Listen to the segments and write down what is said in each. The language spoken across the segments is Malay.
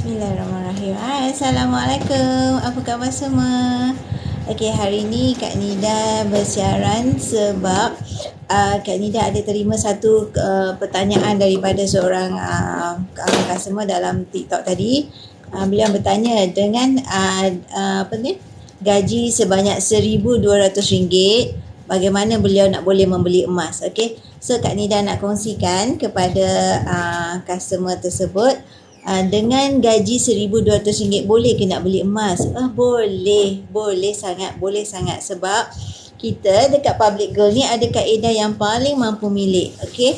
Bismillahirrahmanirrahim. Hai, Assalamualaikum. Apa khabar semua? Okey, hari ni Kak Nida bersiaran sebab Kak Nida ada terima satu pertanyaan daripada seorang customer dalam TikTok tadi. Beliau bertanya dengan gaji sebanyak RM1,200, bagaimana beliau nak boleh membeli emas. Okey. So Kak Nida nak kongsikan kepada customer tersebut, dengan gaji RM1,200 boleh ke nak beli emas? Boleh sangat sebab kita dekat Public Gold ni ada kaedah yang paling mampu milik. Okey.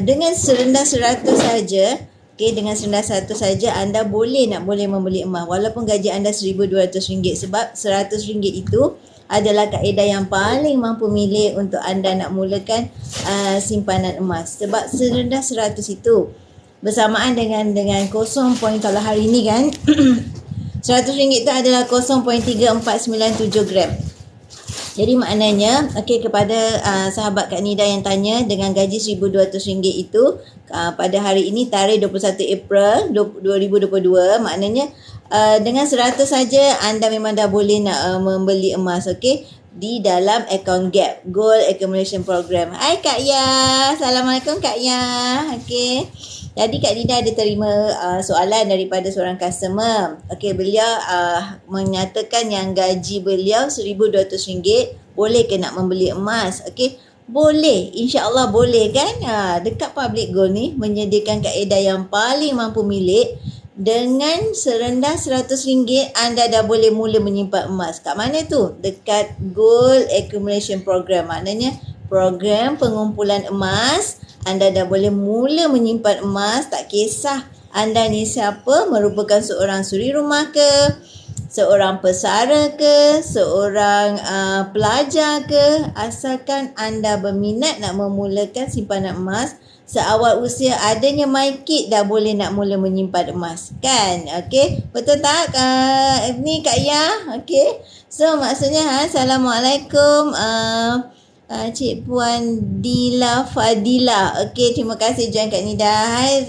Dengan serendah 100 saja, dengan serendah 100 saja anda boleh membeli emas walaupun gaji anda RM1,200, sebab RM100 itu adalah kaedah yang paling mampu milik untuk anda nak mulakan simpanan emas. Sebab serendah 100 itu bersamaan dengan kosong point, kalau hari ni kan RM100 itu adalah 0.3497 gram. Jadi maknanya kepada sahabat Kak Nida yang tanya dengan gaji RM1,200 itu pada hari ini tarikh 21 April 2022, maknanya dengan 100 saja anda memang dah boleh nak membeli emas, di dalam account gap Gold Accumulation Program. Hai Kak Ya. Assalamualaikum Kak Ya. Jadi Kak Nida ada terima soalan daripada seorang customer. Beliau menyatakan yang gaji beliau RM1,200, boleh ke nak membeli emas? Boleh, insya-Allah boleh kan? Dekat Public Gold ni menyediakan kaedah yang paling mampu milik. Dengan serendah RM100 anda dah boleh mula menyimpan emas. Kat mana tu? Dekat Gold Accumulation Program. Maknanya program pengumpulan emas. Anda dah boleh mula menyimpan emas, tak kisah anda ni siapa, merupakan seorang suri rumah ke, seorang pesara ke, seorang pelajar ke, asalkan anda berminat nak memulakan simpanan emas, seawal usia adanya MyKid dah boleh nak mula menyimpan emas. Kan? Betul tak? Ni Kak Ya. So maksudnya Assalamualaikum Cik Puan Dila Fadila. Terima kasih join Kak Nida. Hai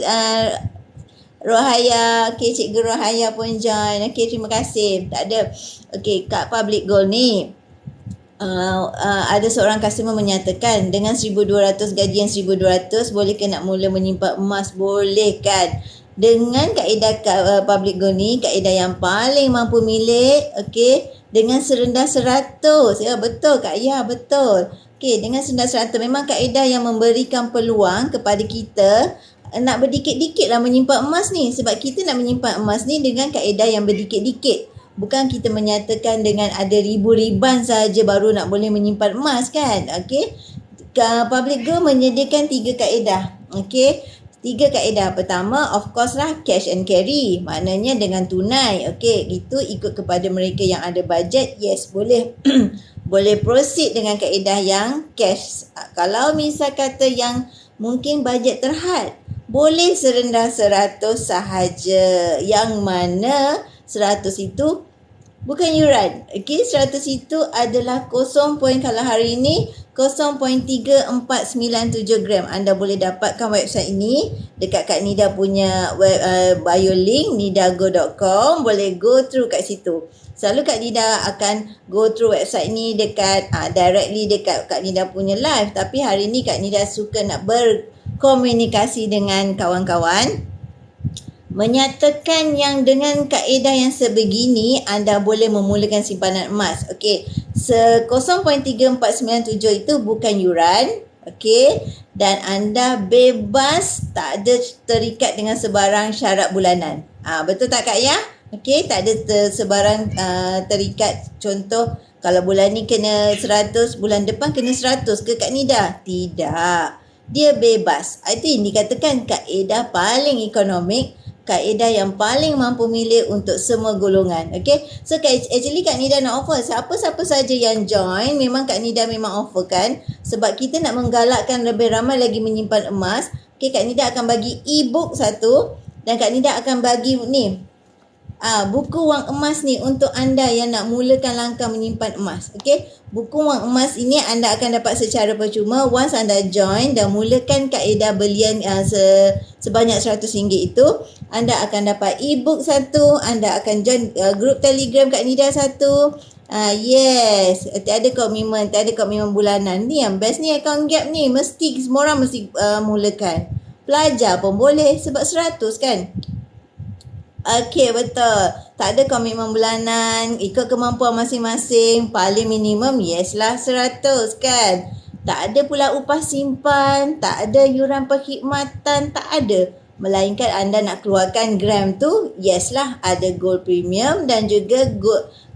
Rohaya. Cikgu Rohaya pun join. Terima kasih. Tak ada. Kat Public Gold ni ada seorang customer menyatakan dengan 1,200, gaji yang 1,200 boleh ke nak mula menyimpan emas? Boleh kan? Dengan kaedah Public Gold ni, kaedah yang paling mampu milik, dengan serendah 100. Ya betul Kak Ya, betul. Dengan serendah 100 memang kaedah yang memberikan peluang kepada kita nak berdikit-dikit lah menyimpan emas ni, sebab kita nak menyimpan emas ni dengan kaedah yang berdikit-dikit. Bukan kita menyatakan dengan ada ribu-riban saja baru nak boleh menyimpan emas kan. Public Gold menyediakan 3 kaedah. 3 kaedah. Pertama, of course lah, cash and carry. Maknanya dengan tunai. Itu ikut kepada mereka yang ada bajet. Yes, boleh. Boleh proceed dengan kaedah yang cash. Kalau misal kata yang mungkin bajet terhad, boleh serendah 100 sahaja. Yang mana 100 itu bukan yuran. 100 itu adalah kosong point, kalau hari ini 0.3497 gram. Anda boleh dapatkan website ini dekat Kak Nida punya bio link nidago.com. Boleh go through kat situ. Selalu Kak Nida akan go through website ni dekat directly dekat Kak Nida punya live. Tapi hari ni Kak Nida suka nak berkomunikasi dengan kawan-kawan, menyatakan yang dengan kaedah yang sebegini anda boleh memulakan simpanan emas. 0.3497 itu bukan yuran. Dan anda bebas, tak ada terikat dengan sebarang syarat bulanan. Betul tak Kak Ya? Tak ada sebarang terikat. Contoh, kalau bulan ni kena 100, bulan depan kena 100 ke Kak Nida? Tidak. Dia bebas. Itu yang dikatakan kaedah paling ekonomik, kaedah yang paling mampu milik untuk semua golongan. So actually Kak Nida nak offer siapa-siapa saja yang join, memang Kak Nida memang offerkan, sebab kita nak menggalakkan lebih ramai lagi menyimpan emas. Kak Nida akan bagi e-book satu, dan Kak Nida akan bagi ni buku wang emas ni untuk anda yang nak mulakan langkah menyimpan emas. Okey, buku wang emas ini anda akan dapat secara percuma once anda join dan mulakan kaedah belian sebanyak RM100 itu. Anda akan dapat e-book satu, anda akan join grup Telegram Kak Nida satu. Yes, tiada komitmen bulanan. Ni yang best ni account gap ni. Mesti semua orang mesti mulakan. Pelajar pun boleh sebab 100 kan. Okey, betul. Tak ada komitmen bulanan, ikut kemampuan masing-masing. Paling minimum yes lah 100 kan. Tak ada pula upah simpan, tak ada yuran perkhidmatan, tak ada. Melainkan anda nak keluarkan gram tu, yes lah ada gold premium dan juga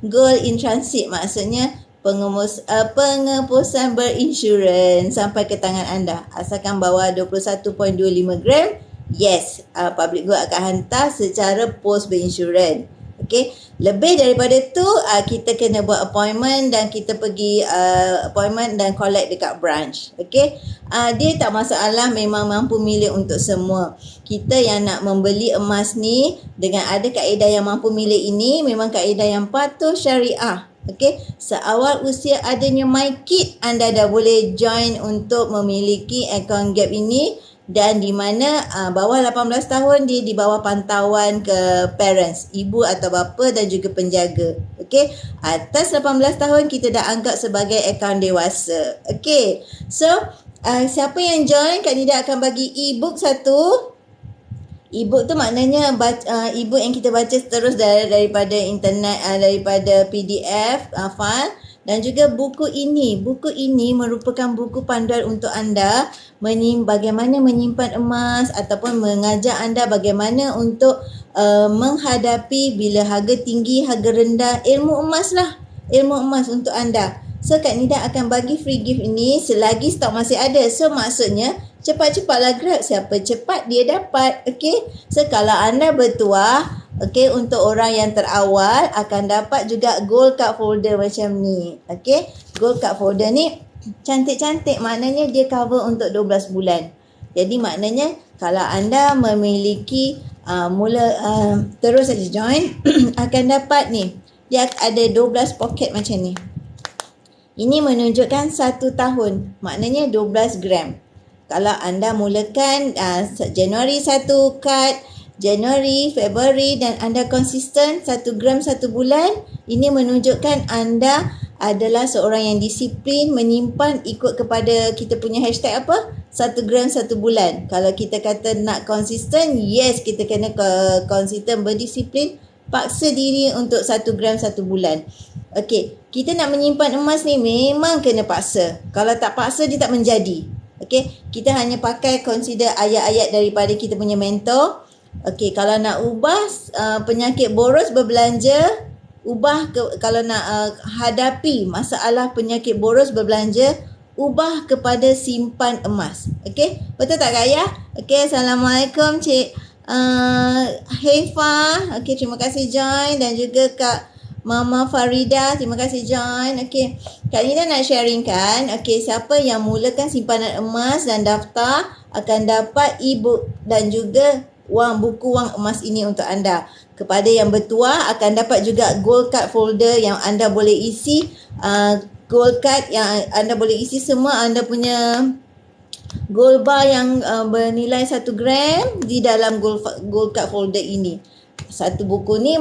gold in transit. Maksudnya pengepusan berinsurans sampai ke tangan anda. Asalkan bawah 21.25 gram, yes, public good akan hantar secara post berinsurans. Okey, lebih daripada tu kita kena buat appointment dan kita pergi appointment dan collect dekat branch. Okey, dia tak masalah, memang mampu milik untuk semua. Kita yang nak membeli emas ni dengan ada kaedah yang mampu milik ini memang kaedah yang patuh syariah. Okey, seawal usia adanya MyKit anda dah boleh join untuk memiliki account gap ini. Dan di mana bawah 18 tahun dia di bawah pantauan ke parents, ibu atau bapa dan juga penjaga. Okey, atas 18 tahun kita dah anggap sebagai akaun dewasa. Okey, so siapa yang join, Kak Nida akan bagi e-book satu. E-book tu maknanya e-book yang kita baca terus daripada internet, daripada PDF file. Dan juga buku ini merupakan buku panduan untuk anda bagaimana menyimpan emas ataupun mengajar anda bagaimana untuk menghadapi bila harga tinggi, harga rendah, ilmu emas untuk anda. So Kak Nida akan bagi free gift ini selagi stok masih ada. So maksudnya cepat-cepatlah grab, siapa cepat dia dapat. Okey, so kalau anda bertuah, okey, untuk orang yang terawal akan dapat juga gold card folder macam ni. Okey, gold card folder ni cantik-cantik, maknanya dia cover untuk 12 bulan. Jadi maknanya kalau anda memiliki terus saja join akan dapat ni. Dia ada 12 poket macam ni. Ini menunjukkan 1 tahun, maknanya 12 gram. Kalau anda mulakan Januari 1 kad, Januari, Februari dan anda konsisten 1 gram 1 bulan, ini menunjukkan anda adalah seorang yang disiplin menyimpan ikut kepada kita punya hashtag apa? 1 gram 1 bulan. Kalau kita kata nak konsisten, yes, kita kena konsisten berdisiplin, paksa diri untuk 1 gram 1 bulan. Okey, kita nak menyimpan emas ni memang kena paksa. Kalau tak paksa dia tak menjadi. Okey, kita hanya pakai consider ayat-ayat daripada kita punya mentor. Okey, kalau nak ubah penyakit boros berbelanja, kalau nak hadapi masalah penyakit boros berbelanja, ubah kepada simpan emas. Okey, betul tak Kak Ayah? Okey, Assalamualaikum Cik Heifa. Okey, terima kasih join dan juga Kak Mama Farida, terima kasih join. Okey, Kak Nida nak sharingkan. Okey, siapa yang mulakan simpanan emas dan daftar akan dapat e-book dan juga buku wang emas ini untuk anda. Kepada yang bertuah akan dapat juga gold card folder yang anda boleh isi gold card yang anda boleh isi semua anda punya gold bar yang bernilai 1 gram di dalam gold card folder ini. Satu buku ni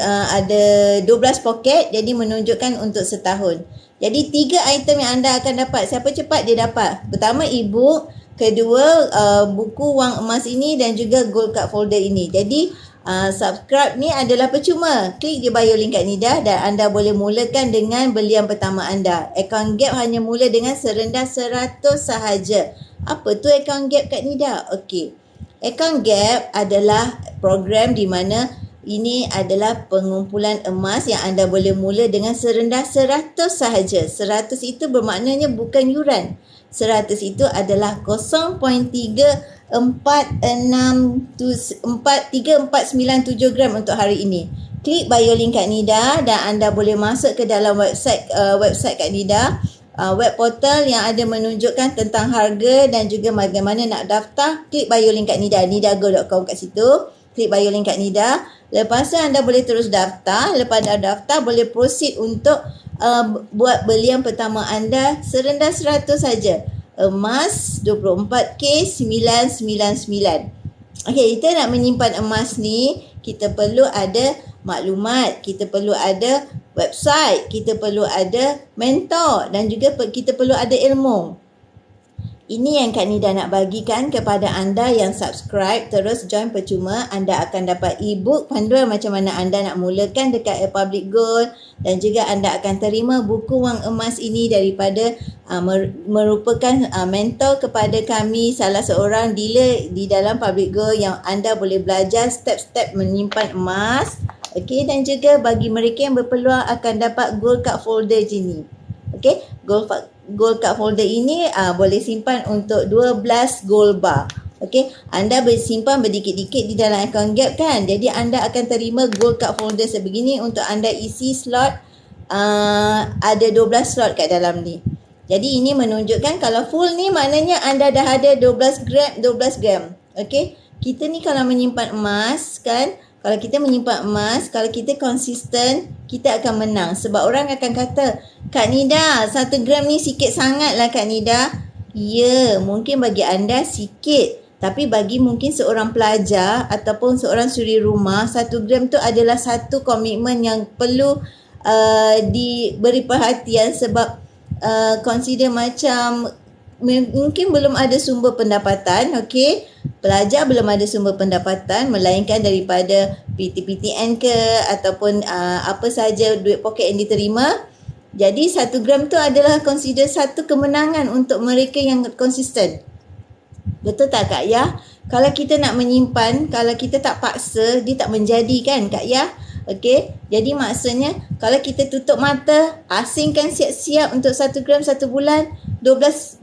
ada 12 poket, jadi menunjukkan untuk setahun. Jadi 3 item yang anda akan dapat. Siapa cepat dia dapat. Pertama e-book, kedua buku wang emas ini dan juga gold card folder ini. Jadi subscribe ni adalah percuma. Klik di bio link Kak Nida dan anda boleh mulakan dengan belian pertama anda. Account gap hanya mula dengan serendah 100 sahaja. Apa tu account gap Kak Nida? Okey. Account gap adalah program di mana ini adalah pengumpulan emas yang anda boleh mula dengan serendah 100 sahaja. 100 itu bermaknanya bukan yuran. 100 itu adalah 0.3497 gram untuk hari ini. Klik bio link Kak Nida dan anda boleh masuk ke dalam website Kak Nida. Web portal yang ada menunjukkan tentang harga dan juga bagaimana nak daftar. Klik bio link Kak Nida, nidago.com kat situ. Klik bio link Kak Nida. Lepas tu anda boleh terus daftar. Lepas dah daftar boleh proceed untuk buat belian pertama anda serendah 100 saja. Emas 24K 999. Okey, kita nak menyimpan emas ni, kita perlu ada maklumat, kita perlu ada website, kita perlu ada mentor dan juga kita perlu ada ilmu. Ini yang Kak Nida nak bagikan kepada anda yang subscribe terus join percuma. Anda akan dapat e-book panduan macam mana anda nak mulakan dekat Public Gold dan juga anda akan terima buku wang emas ini daripada merupakan mentor kepada kami, salah seorang dealer di dalam Public Gold yang anda boleh belajar step-step menyimpan emas. Okey, dan juga bagi mereka yang berpeluang akan dapat gold card folder je ni. Okey, gold card folder ini boleh simpan untuk 12 gold bar. Okey, anda bersimpan berdikit-dikit di dalam akaun Gap kan. Jadi anda akan terima gold card folder sebegini untuk anda isi slot. Ada 12 slot kat dalam ni. Jadi ini menunjukkan kalau full ni maknanya anda dah ada 12 gram. Okey, kita ni kalau menyimpan emas kan, kalau kita menyimpan emas, kalau kita konsisten, kita akan menang. Sebab orang akan kata, Kak Nida, 1 gram ni sikit sangat lah Kak Nida. Ya, mungkin bagi anda sikit. Tapi bagi mungkin seorang pelajar ataupun seorang suri rumah, 1 gram tu adalah satu komitmen yang perlu diberi perhatian sebab consider macam mungkin belum ada sumber pendapatan, okey. Pelajar belum ada sumber pendapatan melainkan daripada PTPTN ke ataupun apa saja duit poket yang diterima. Jadi 1 gram tu adalah consider satu kemenangan untuk mereka yang konsisten. Betul tak Kak Yah? Kalau kita nak menyimpan, kalau kita tak paksa, dia tak menjadi kan Kak Yah? Okey, jadi maksudnya kalau kita tutup mata, asingkan siap-siap untuk 1 gram 1 bulan, 12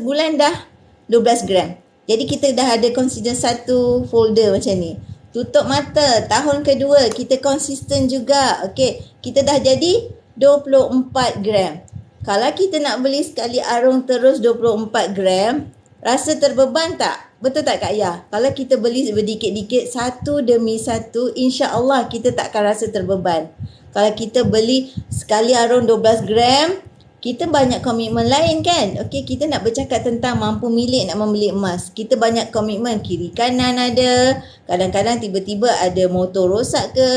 bulan dah 12 gram. Jadi kita dah ada consider satu folder macam ni. Tutup mata, tahun kedua kita konsisten juga. Okey, kita dah jadi 24 gram. Kalau kita nak beli sekali arung terus 24 gram, rasa terbeban tak? Betul tak Kak Yah? Kalau kita beli berdikit-dikit satu demi satu, insya-Allah kita tak akan rasa terbeban. Kalau kita beli sekali arung 12 gram, kita banyak komitmen lain kan. Okey, kita nak bercakap tentang mampu milik nak membeli emas. Kita banyak komitmen, kiri kanan ada. Kadang-kadang tiba-tiba ada motor rosak ke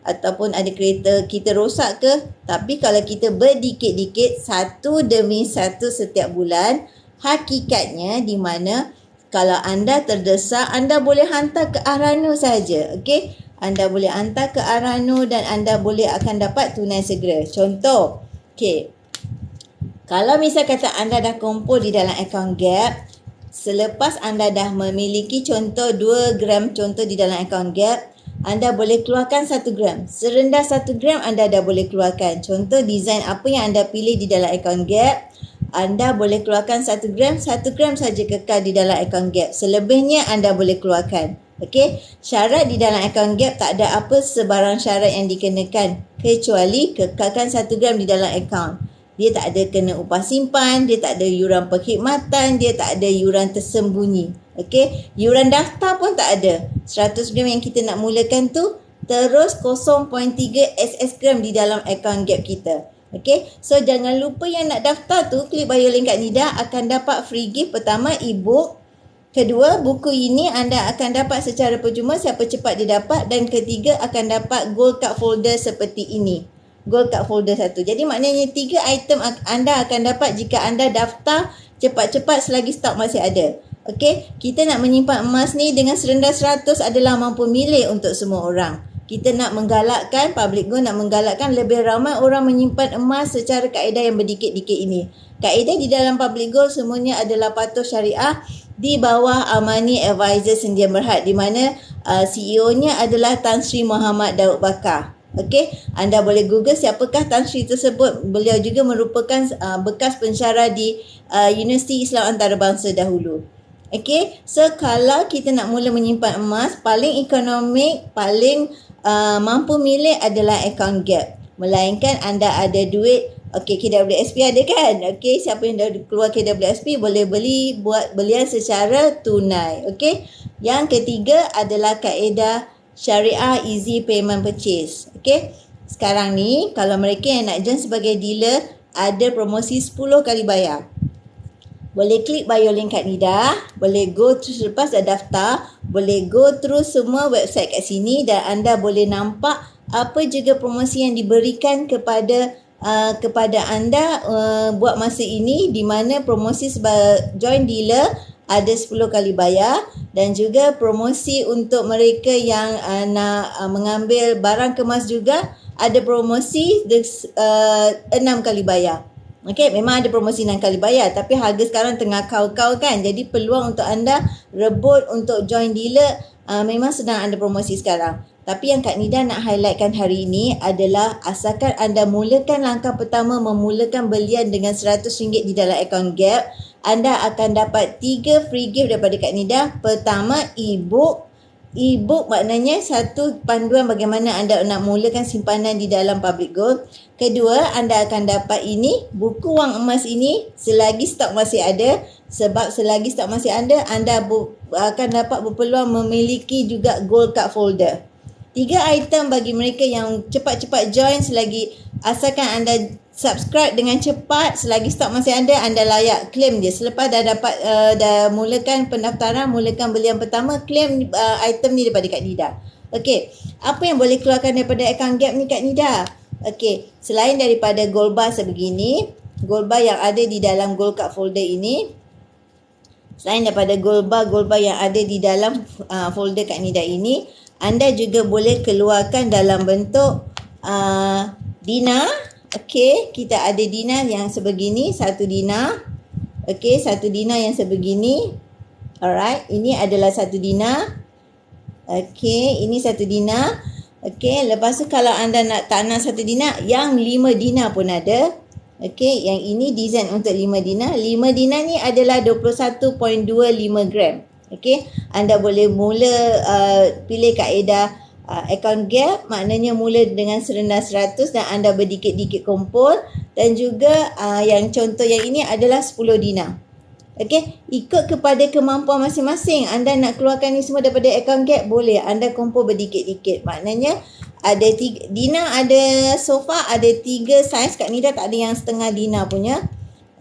ataupun ada kereta kita rosak ke. Tapi kalau kita berdikit-dikit satu demi satu setiap bulan, hakikatnya di mana kalau anda terdesak, anda boleh hantar ke Arano saja. Okey, anda boleh hantar ke Arano dan anda boleh akan dapat tunai segera. Contoh, okey, kalau misal kata anda dah kumpul di dalam akaun Gap, selepas anda dah memiliki contoh 2 gram contoh di dalam akaun Gap, anda boleh keluarkan 1 gram. Serendah 1 gram anda dah boleh keluarkan. Contoh design apa yang anda pilih di dalam akaun Gap, anda boleh keluarkan 1 gram saja kekal di dalam akaun Gap. Selebihnya anda boleh keluarkan. Okey, syarat di dalam akaun Gap tak ada apa sebarang syarat yang dikenakan kecuali kekalkan 1 gram di dalam akaun. Dia tak ada kena upah simpan, dia tak ada yuran perkhidmatan, dia tak ada yuran tersembunyi. Okey, yuran daftar pun tak ada. 100 gram yang kita nak mulakan tu terus 0.3 SS gram di dalam akaun Gap kita. Okey, so jangan lupa yang nak daftar tu, klik bio link kat Nida akan dapat free gift. Pertama, e-book. Kedua, buku ini anda akan dapat secara percuma, siapa cepat dia dapat. Dan ketiga, akan dapat gold card folder seperti ini. Gold card folder 1. Jadi maknanya 3 item anda akan dapat jika anda daftar cepat-cepat selagi stok masih ada. Okey, kita nak menyimpan emas ni dengan serendah 100 adalah mampu milik untuk semua orang. Kita nak menggalakkan, Public Gold nak menggalakkan lebih ramai orang menyimpan emas secara kaedah yang berdikit-dikit ini. Kaedah di dalam Public Gold semuanya adalah patuh syariah di bawah Amani Advisor Sendia Berhad, di mana CEO-nya adalah Tan Sri Muhammad Daud Bakar. Okey, anda boleh Google siapakah Tan Sri tersebut. Beliau juga merupakan bekas pensyarah di Universiti Islam Antarabangsa dahulu. Okey, so kalau kita nak mula menyimpan emas, paling ekonomik, paling mampu milik adalah akaun Gap. Melainkan anda ada duit, okey, KWSP ada kan? Okey, siapa yang dah keluar KWSP boleh buat belian secara tunai. Okey, yang ketiga adalah kaedah Syariah Easy Payment Purchase. Okay. Sekarang ni kalau mereka yang nak join sebagai dealer, ada promosi 10 kali bayar. Boleh klik bio link kat Nida, boleh go through selepas dah daftar, boleh go through semua website kat sini dan anda boleh nampak apa juga promosi yang diberikan kepada anda buat masa ini, di mana promosi join dealer ada 10 kali bayar dan juga promosi untuk mereka yang nak mengambil barang kemas juga ada promosi 6 kali bayar. Okey, memang ada promosi 6 kali bayar tapi harga sekarang tengah kau-kau kan. Jadi peluang untuk anda rebut untuk join dealer memang sedang ada promosi sekarang. Tapi yang Kak Nida nak highlightkan hari ini adalah asalkan anda mulakan langkah pertama memulakan belian dengan RM100 di dalam akaun Gap, anda akan dapat 3 free gift daripada Kak Nida. Pertama, e-book. E-book maknanya satu panduan bagaimana anda nak mulakan simpanan di dalam Public Gold. Kedua, anda akan dapat ini, buku wang emas ini selagi stok masih ada. Sebab selagi stok masih ada, anda akan dapat berpeluang memiliki juga Gold Card Folder. 3 item bagi mereka yang cepat-cepat join selagi asalkan anda subscribe dengan cepat, selagi stok masih ada, anda layak claim dia. Selepas dah dapat dah mulakan pendaftaran, mulakan belian pertama, claim item ni daripada Kak Nida. Okey, apa yang boleh keluarkan daripada akaun Gap ni Kak Nida? Okey, selain daripada gold bar sebegini, gold bar yang ada di dalam Gold Card Folder ini, selain daripada gold bar yang ada di dalam folder Kak Nida ini, anda juga boleh keluarkan dalam bentuk dinar. Okey, kita ada dinar yang sebegini, 1 dinar. Okey, 1 dinar yang sebegini. Alright, ini adalah 1 dinar. Okey, ini 1 dinar. Okey, lepas tu kalau anda tak nak 1 dinar, yang 5 dinar pun ada. Okey, yang ini design untuk 5 dinar. 5 dinar ni adalah 21.25 gram. Okey, anda boleh mula pilih kaedah akaun Gap, maknanya mula dengan serendah 100 dan anda berdikit-dikit kumpul, dan juga yang contoh yang ini adalah 10 dinar. Okey, ikut kepada kemampuan masing-masing. Anda nak keluarkan ni semua daripada akaun Gap, boleh. Anda kumpul berdikit-dikit. Maknanya ada 3 dinar, ada sofa, ada 3 saiz. Kak Nida tak ada yang setengah dinar punya.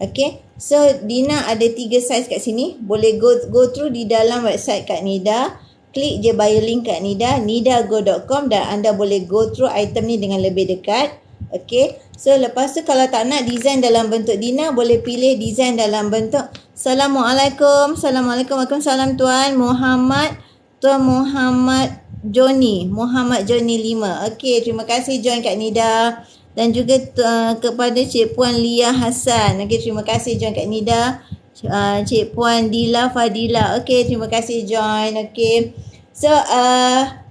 Okey, so dinar ada 3 saiz kat sini. Boleh go through di dalam website Kak Nida. Klik je bio link Kak Nida, nidago.com, dan anda boleh go through item ni dengan lebih dekat. Okey, so lepas tu kalau tak nak design dalam bentuk dinar, boleh pilih design dalam bentuk Assalamualaikum. Assalamualaikum. Waalaikumsalam Tuan Muhammad. Tuan Muhammad Joni 5. Okey, terima kasih join Kak Nida. Dan juga kepada Cik Puan Lia Hassan. Okey, terima kasih join Kak Nida. Cik Puan Dila Fadila. Okey, terima kasih join. Okey. So,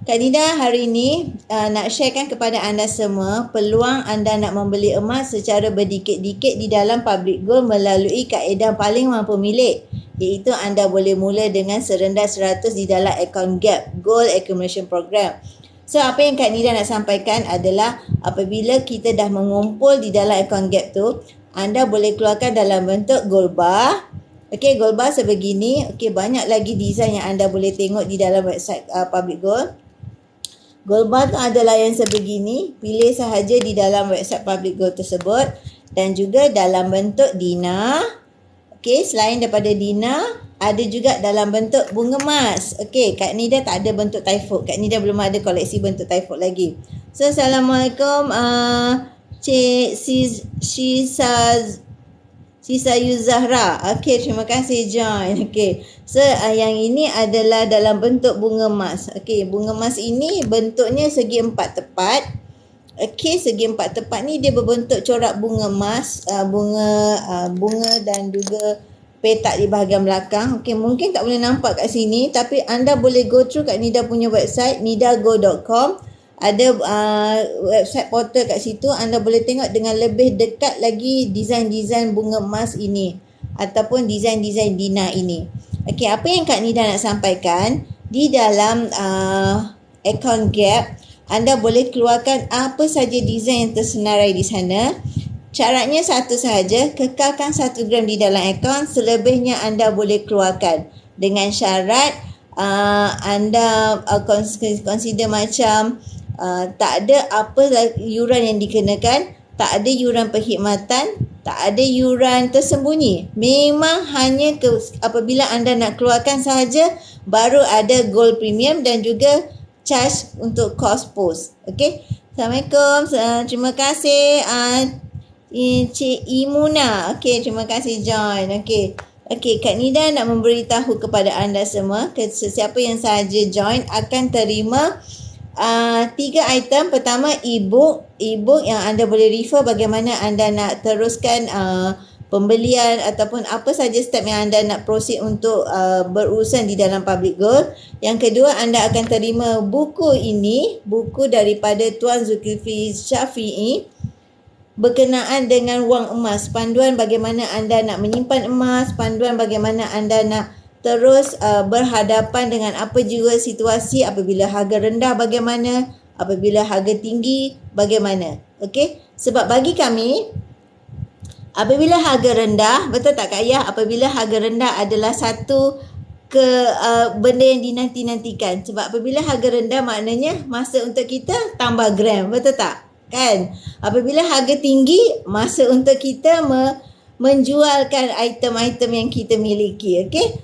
Kak Nida hari ni nak sharekan kepada anda semua peluang anda nak membeli emas secara berdikit-dikit di dalam Public Gold melalui kaedah paling mampu milik, iaitu anda boleh mula dengan serendah 100 di dalam akaun Gap Gold Accumulation Program. So, apa yang Kak Nida nak sampaikan adalah apabila kita dah mengumpul di dalam akaun Gap tu, anda boleh keluarkan dalam bentuk gold bar. Okey, gold bar sebegini. Okey, banyak lagi design yang anda boleh tengok di dalam website Public Gold. Gold bar tu adalah yang sebegini. Pilih sahaja di dalam website Public Gold tersebut. Dan juga dalam bentuk dinar. Okey, selain daripada dinar, ada juga dalam bentuk bunga emas. Okey, Kak Nida tak ada bentuk typhoid. Kak Nida belum ada koleksi bentuk typhoid lagi. So, Assalamualaikum Cik Sisa Yuzahra. Okey, terima kasih join. Okey. So, yang ini adalah dalam bentuk bunga emas. Okey, bunga emas ini bentuknya segi 4 tepat. Okey, segi 4 tepat ni dia berbentuk corak bunga emas, bunga dan juga petak di bahagian belakang. Okey, mungkin tak boleh nampak kat sini, tapi anda boleh go through kat Nida punya website nidago.com. Ada website portal kat situ, anda boleh tengok dengan lebih dekat lagi desain-desain bunga emas ini ataupun desain-desain dinar ini. Okey, apa yang Kak Nida nak sampaikan, di dalam akaun Gap, anda boleh keluarkan apa saja desain yang tersenarai di sana. Syaratnya satu sahaja, kekalkan 1 gram di dalam akaun, selebihnya anda boleh keluarkan dengan syarat anda consider macam tak ada apa yuran yang dikenakan, tak ada yuran perkhidmatan, tak ada yuran tersembunyi. Memang hanya apabila anda nak keluarkan sahaja baru ada gold premium dan juga charge untuk cost post. Okey. Assalamualaikum. Terima kasih Cik Imuna. Okey, terima kasih join. Okey. Okey, Kak Nida nak memberitahu kepada anda semua, sesiapa yang sahaja join akan terima 3 item. Pertama, e-book yang anda boleh refer bagaimana anda nak teruskan pembelian ataupun apa saja step yang anda nak proceed untuk berurusan di dalam Public Gold. Yang kedua, anda akan terima buku ini, buku daripada Tuan Zulkifli Syafiee berkenaan dengan wang emas, panduan bagaimana anda nak menyimpan emas, panduan bagaimana anda nak terus berhadapan dengan apa juga situasi apabila harga rendah bagaimana, apabila harga tinggi bagaimana. Okey, sebab bagi kami apabila harga rendah, betul tak Kak Ayah, apabila harga rendah adalah satu benda yang dinanti-nantikan. Sebab apabila harga rendah maknanya masa untuk kita tambah gram, betul tak? Kan? Apabila harga tinggi, masa untuk kita menjualkan item-item yang kita miliki. Okey?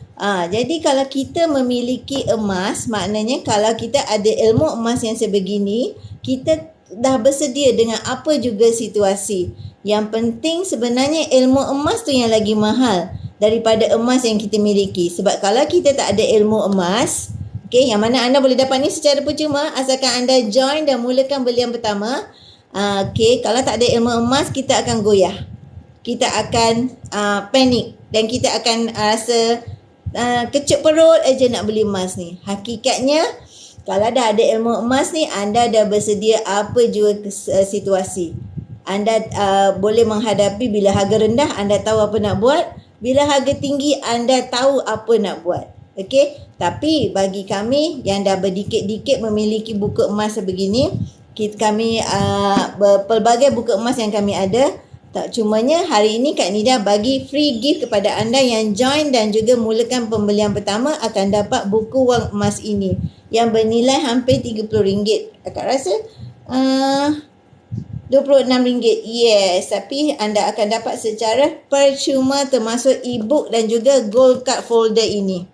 Jadi kalau kita memiliki emas, maknanya kalau kita ada ilmu emas yang sebegini, kita dah bersedia dengan apa juga situasi. Yang penting sebenarnya ilmu emas tu yang lagi mahal daripada emas yang kita miliki. Sebab kalau kita tak ada ilmu emas, okey, yang mana anda boleh dapat ni secara percuma asalkan anda join dan mulakan belian pertama. Okey, kalau tak ada ilmu emas, kita akan goyah. Kita akan panik dan kita akan rasa kecut perut aja nak beli emas ni. Hakikatnya, kalau dah ada ilmu emas ni, anda dah bersedia apa juga situasi. Anda boleh menghadapi bila harga rendah, anda tahu apa nak buat. Bila harga tinggi, anda tahu apa nak buat. Okey, tapi bagi kami yang dah berdikit-dikit memiliki buku emas sebegini, kami pelbagai buku emas yang kami ada. Tak cumanya hari ini Kak Nida bagi free gift kepada anda yang join dan juga mulakan pembelian pertama akan dapat buku wang emas ini yang bernilai hampir RM30. Akak rasa RM26. Yes, tapi anda akan dapat secara percuma termasuk e-book dan juga gold card folder ini.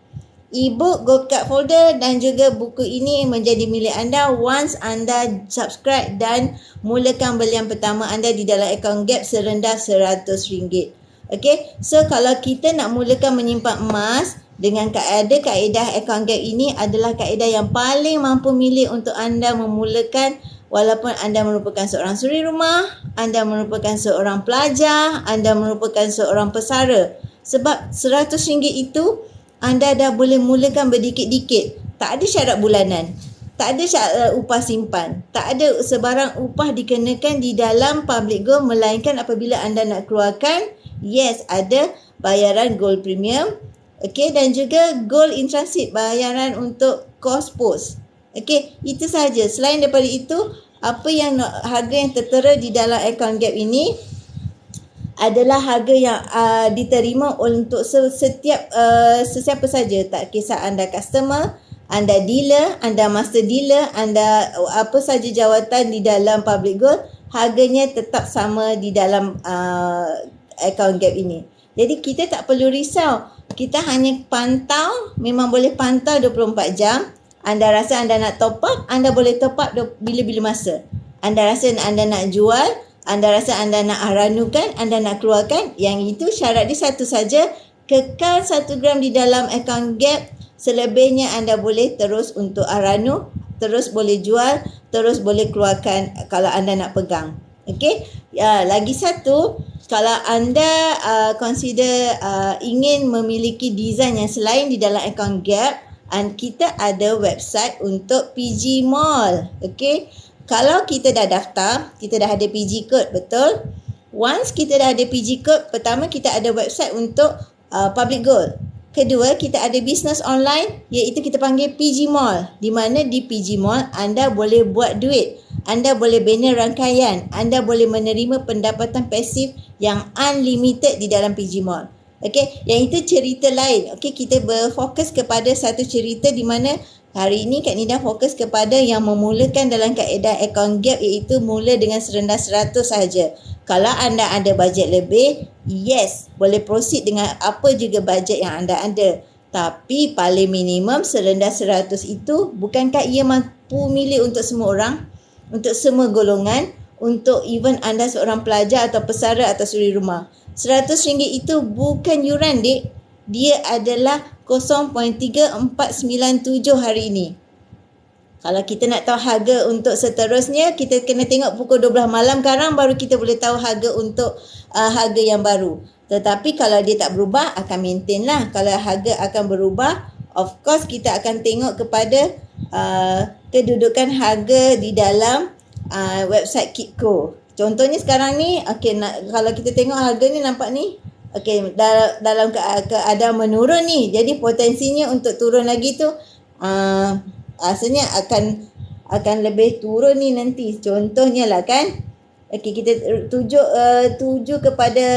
E-book, gold card folder dan juga buku ini menjadi milik anda once anda subscribe dan mulakan belian pertama anda di dalam akaun Gap serendah RM100. Okay, so kalau kita nak mulakan menyimpan emas dengan kaedah akaun Gap ini adalah kaedah yang paling mampu milik untuk anda memulakan. Walaupun anda merupakan seorang suri rumah, anda merupakan seorang pelajar, anda merupakan seorang pesara. Sebab RM100 itu anda dah boleh mulakan berdikit-dikit. Tak ada syarat bulanan. Tak ada syarat upah simpan. Tak ada sebarang upah dikenakan di dalam Public Gold melainkan apabila anda nak keluarkan, yes, ada bayaran gold premium. Okey, dan juga gold in transit, bayaran untuk cost post. Okey, itu sahaja. Selain daripada itu, apa yang harga yang tertera di dalam akaun Gap ini adalah harga yang diterima untuk setiap sesiapa saja, tak kisah anda customer, anda dealer, anda master dealer, anda apa saja jawatan di dalam Public Gold, harganya tetap sama di dalam akaun Gap ini. Jadi kita tak perlu risau, kita hanya pantau, memang boleh pantau 24 jam. Anda rasa anda nak top up, anda boleh top up bila-bila masa. Anda rasa anda nak jual, anda rasa anda nak aranukan, anda nak keluarkan, yang itu syarat dia satu saja, kekal 1 gram di dalam akaun Gap. Selebihnya anda boleh terus untuk aranu, terus boleh jual, terus boleh keluarkan kalau anda nak pegang. Okey, lagi satu, kalau anda consider ingin memiliki design yang selain di dalam akaun Gap, kita ada website untuk PG Mall. Okey, kalau kita dah daftar, kita dah ada PG code, betul? Once kita dah ada PG code, pertama kita ada website untuk Public Gold. Kedua, kita ada bisnes online, iaitu kita panggil PG Mall. Di mana di PG Mall, anda boleh buat duit. Anda boleh bina rangkaian. Anda boleh menerima pendapatan pasif yang unlimited di dalam PG Mall. Okey, yang itu cerita lain. Okey, kita berfokus kepada satu cerita di mana hari ini Kak Nida fokus kepada yang memulakan dalam kaedah account gap, iaitu mula dengan serendah 100 sahaja. Kalau anda ada bajet lebih, yes, boleh proceed dengan apa juga bajet yang anda ada. Tapi paling minimum serendah 100 itu, bukankah ia mampu milik untuk semua orang? Untuk semua golongan? Untuk even anda seorang pelajar atau pesara atau suri rumah. RM100 itu bukan yuran, dek. Dia adalah 0.3497 hari ini. Kalau kita nak tahu harga untuk seterusnya, kita kena tengok pukul 12 malam sekarang baru kita boleh tahu harga untuk harga yang baru. Tetapi kalau dia tak berubah, akan maintain lah. Kalau harga akan berubah, of course kita akan tengok kepada kedudukan harga di dalam website Kitco. Contohnya sekarang ni, kalau kita tengok harga ni nampak ni, dalam keadaan menurun ni. Jadi potensinya untuk turun lagi tu asalnya akan lebih turun ni nanti. Contohnya lah kan. Kita tuju kepada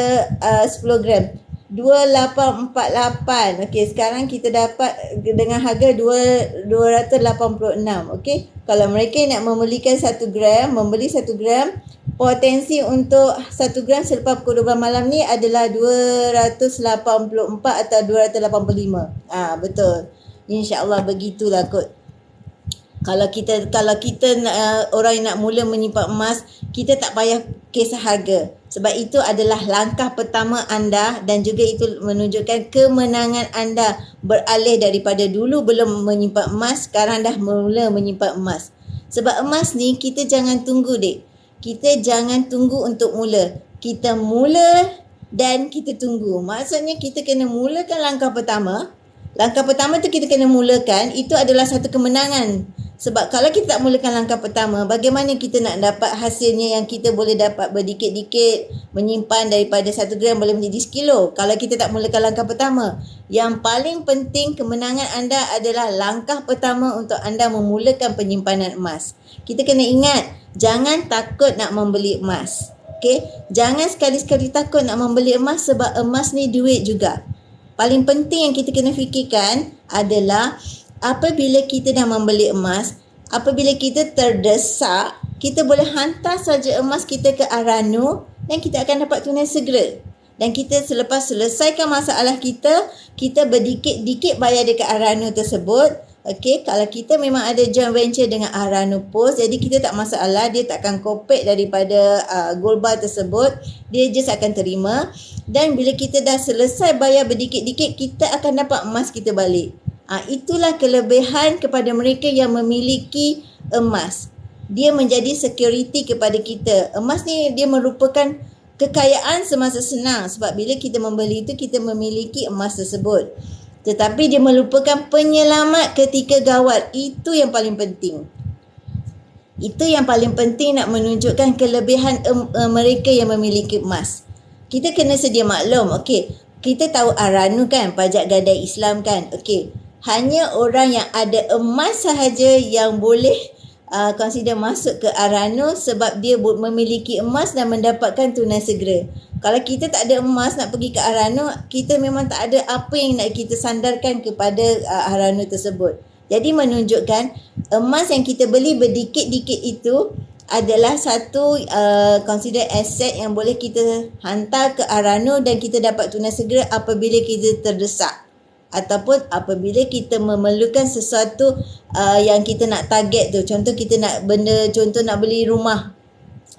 10 gram. 2848. Sekarang kita dapat dengan harga 286. Kalau mereka nak membeli 1 gram, potensi untuk 1 gram selepas pukul 12 malam ni adalah 284 atau 285. Betul. InsyaAllah begitulah kot. Kalau kita orang yang nak mula menyimpan emas, kita tak payah kisah harga. Sebab itu adalah langkah pertama anda dan juga itu menunjukkan kemenangan anda beralih daripada dulu belum menyimpan emas, sekarang dah mula menyimpan emas. Sebab emas ni kita jangan tunggu, dek. Kita jangan tunggu untuk mula. Kita mula dan kita tunggu. Maksudnya kita kena mulakan langkah pertama. Langkah pertama tu kita kena mulakan. Itu adalah satu kemenangan. Sebab kalau kita tak mulakan langkah pertama, bagaimana kita nak dapat hasilnya yang kita boleh dapat berdikit-dikit menyimpan daripada 1 gram boleh menjadi sekilo kalau kita tak mulakan langkah pertama. Yang paling penting kemenangan anda adalah langkah pertama untuk anda memulakan penyimpanan emas. Kita kena ingat, jangan takut nak membeli emas. Jangan sekali-sekali takut nak membeli emas sebab emas ni duit juga. Paling penting yang kita kena fikirkan adalah apabila kita dah membeli emas, apabila kita terdesak, kita boleh hantar saja emas kita ke Arano dan kita akan dapat tunai segera. Dan kita selepas selesaikan masalah kita, kita berdikit-dikit bayar dekat Arano tersebut. Kalau kita memang ada joint venture dengan Arano Post, jadi kita tak masalah, dia tak akan kopek daripada gold bar tersebut. Dia just akan terima. Dan bila kita dah selesai bayar berdikit-dikit, kita akan dapat emas kita balik. Itulah kelebihan kepada mereka yang memiliki emas. Dia menjadi security kepada kita. Emas ni dia merupakan kekayaan semasa senang. Sebab bila kita membeli itu, kita memiliki emas tersebut. Tetapi dia merupakan penyelamat ketika gawat. Itu yang paling penting. Itu yang paling penting nak menunjukkan kelebihan mereka yang memiliki emas. Kita kena sedia maklum. Kita tahu Arano kan, pajak gadai Islam kan. Hanya orang yang ada emas sahaja yang boleh consider masuk ke Arano sebab dia memiliki emas dan mendapatkan tunai segera. Kalau kita tak ada emas nak pergi ke Arano, kita memang tak ada apa yang nak kita sandarkan kepada Arano tersebut. Jadi menunjukkan emas yang kita beli berdikit-dikit itu adalah satu consider aset yang boleh kita hantar ke Arano dan kita dapat tunai segera apabila kita terdesak. Ataupun apabila kita memerlukan sesuatu yang kita nak target tu. Contoh kita nak nak beli rumah.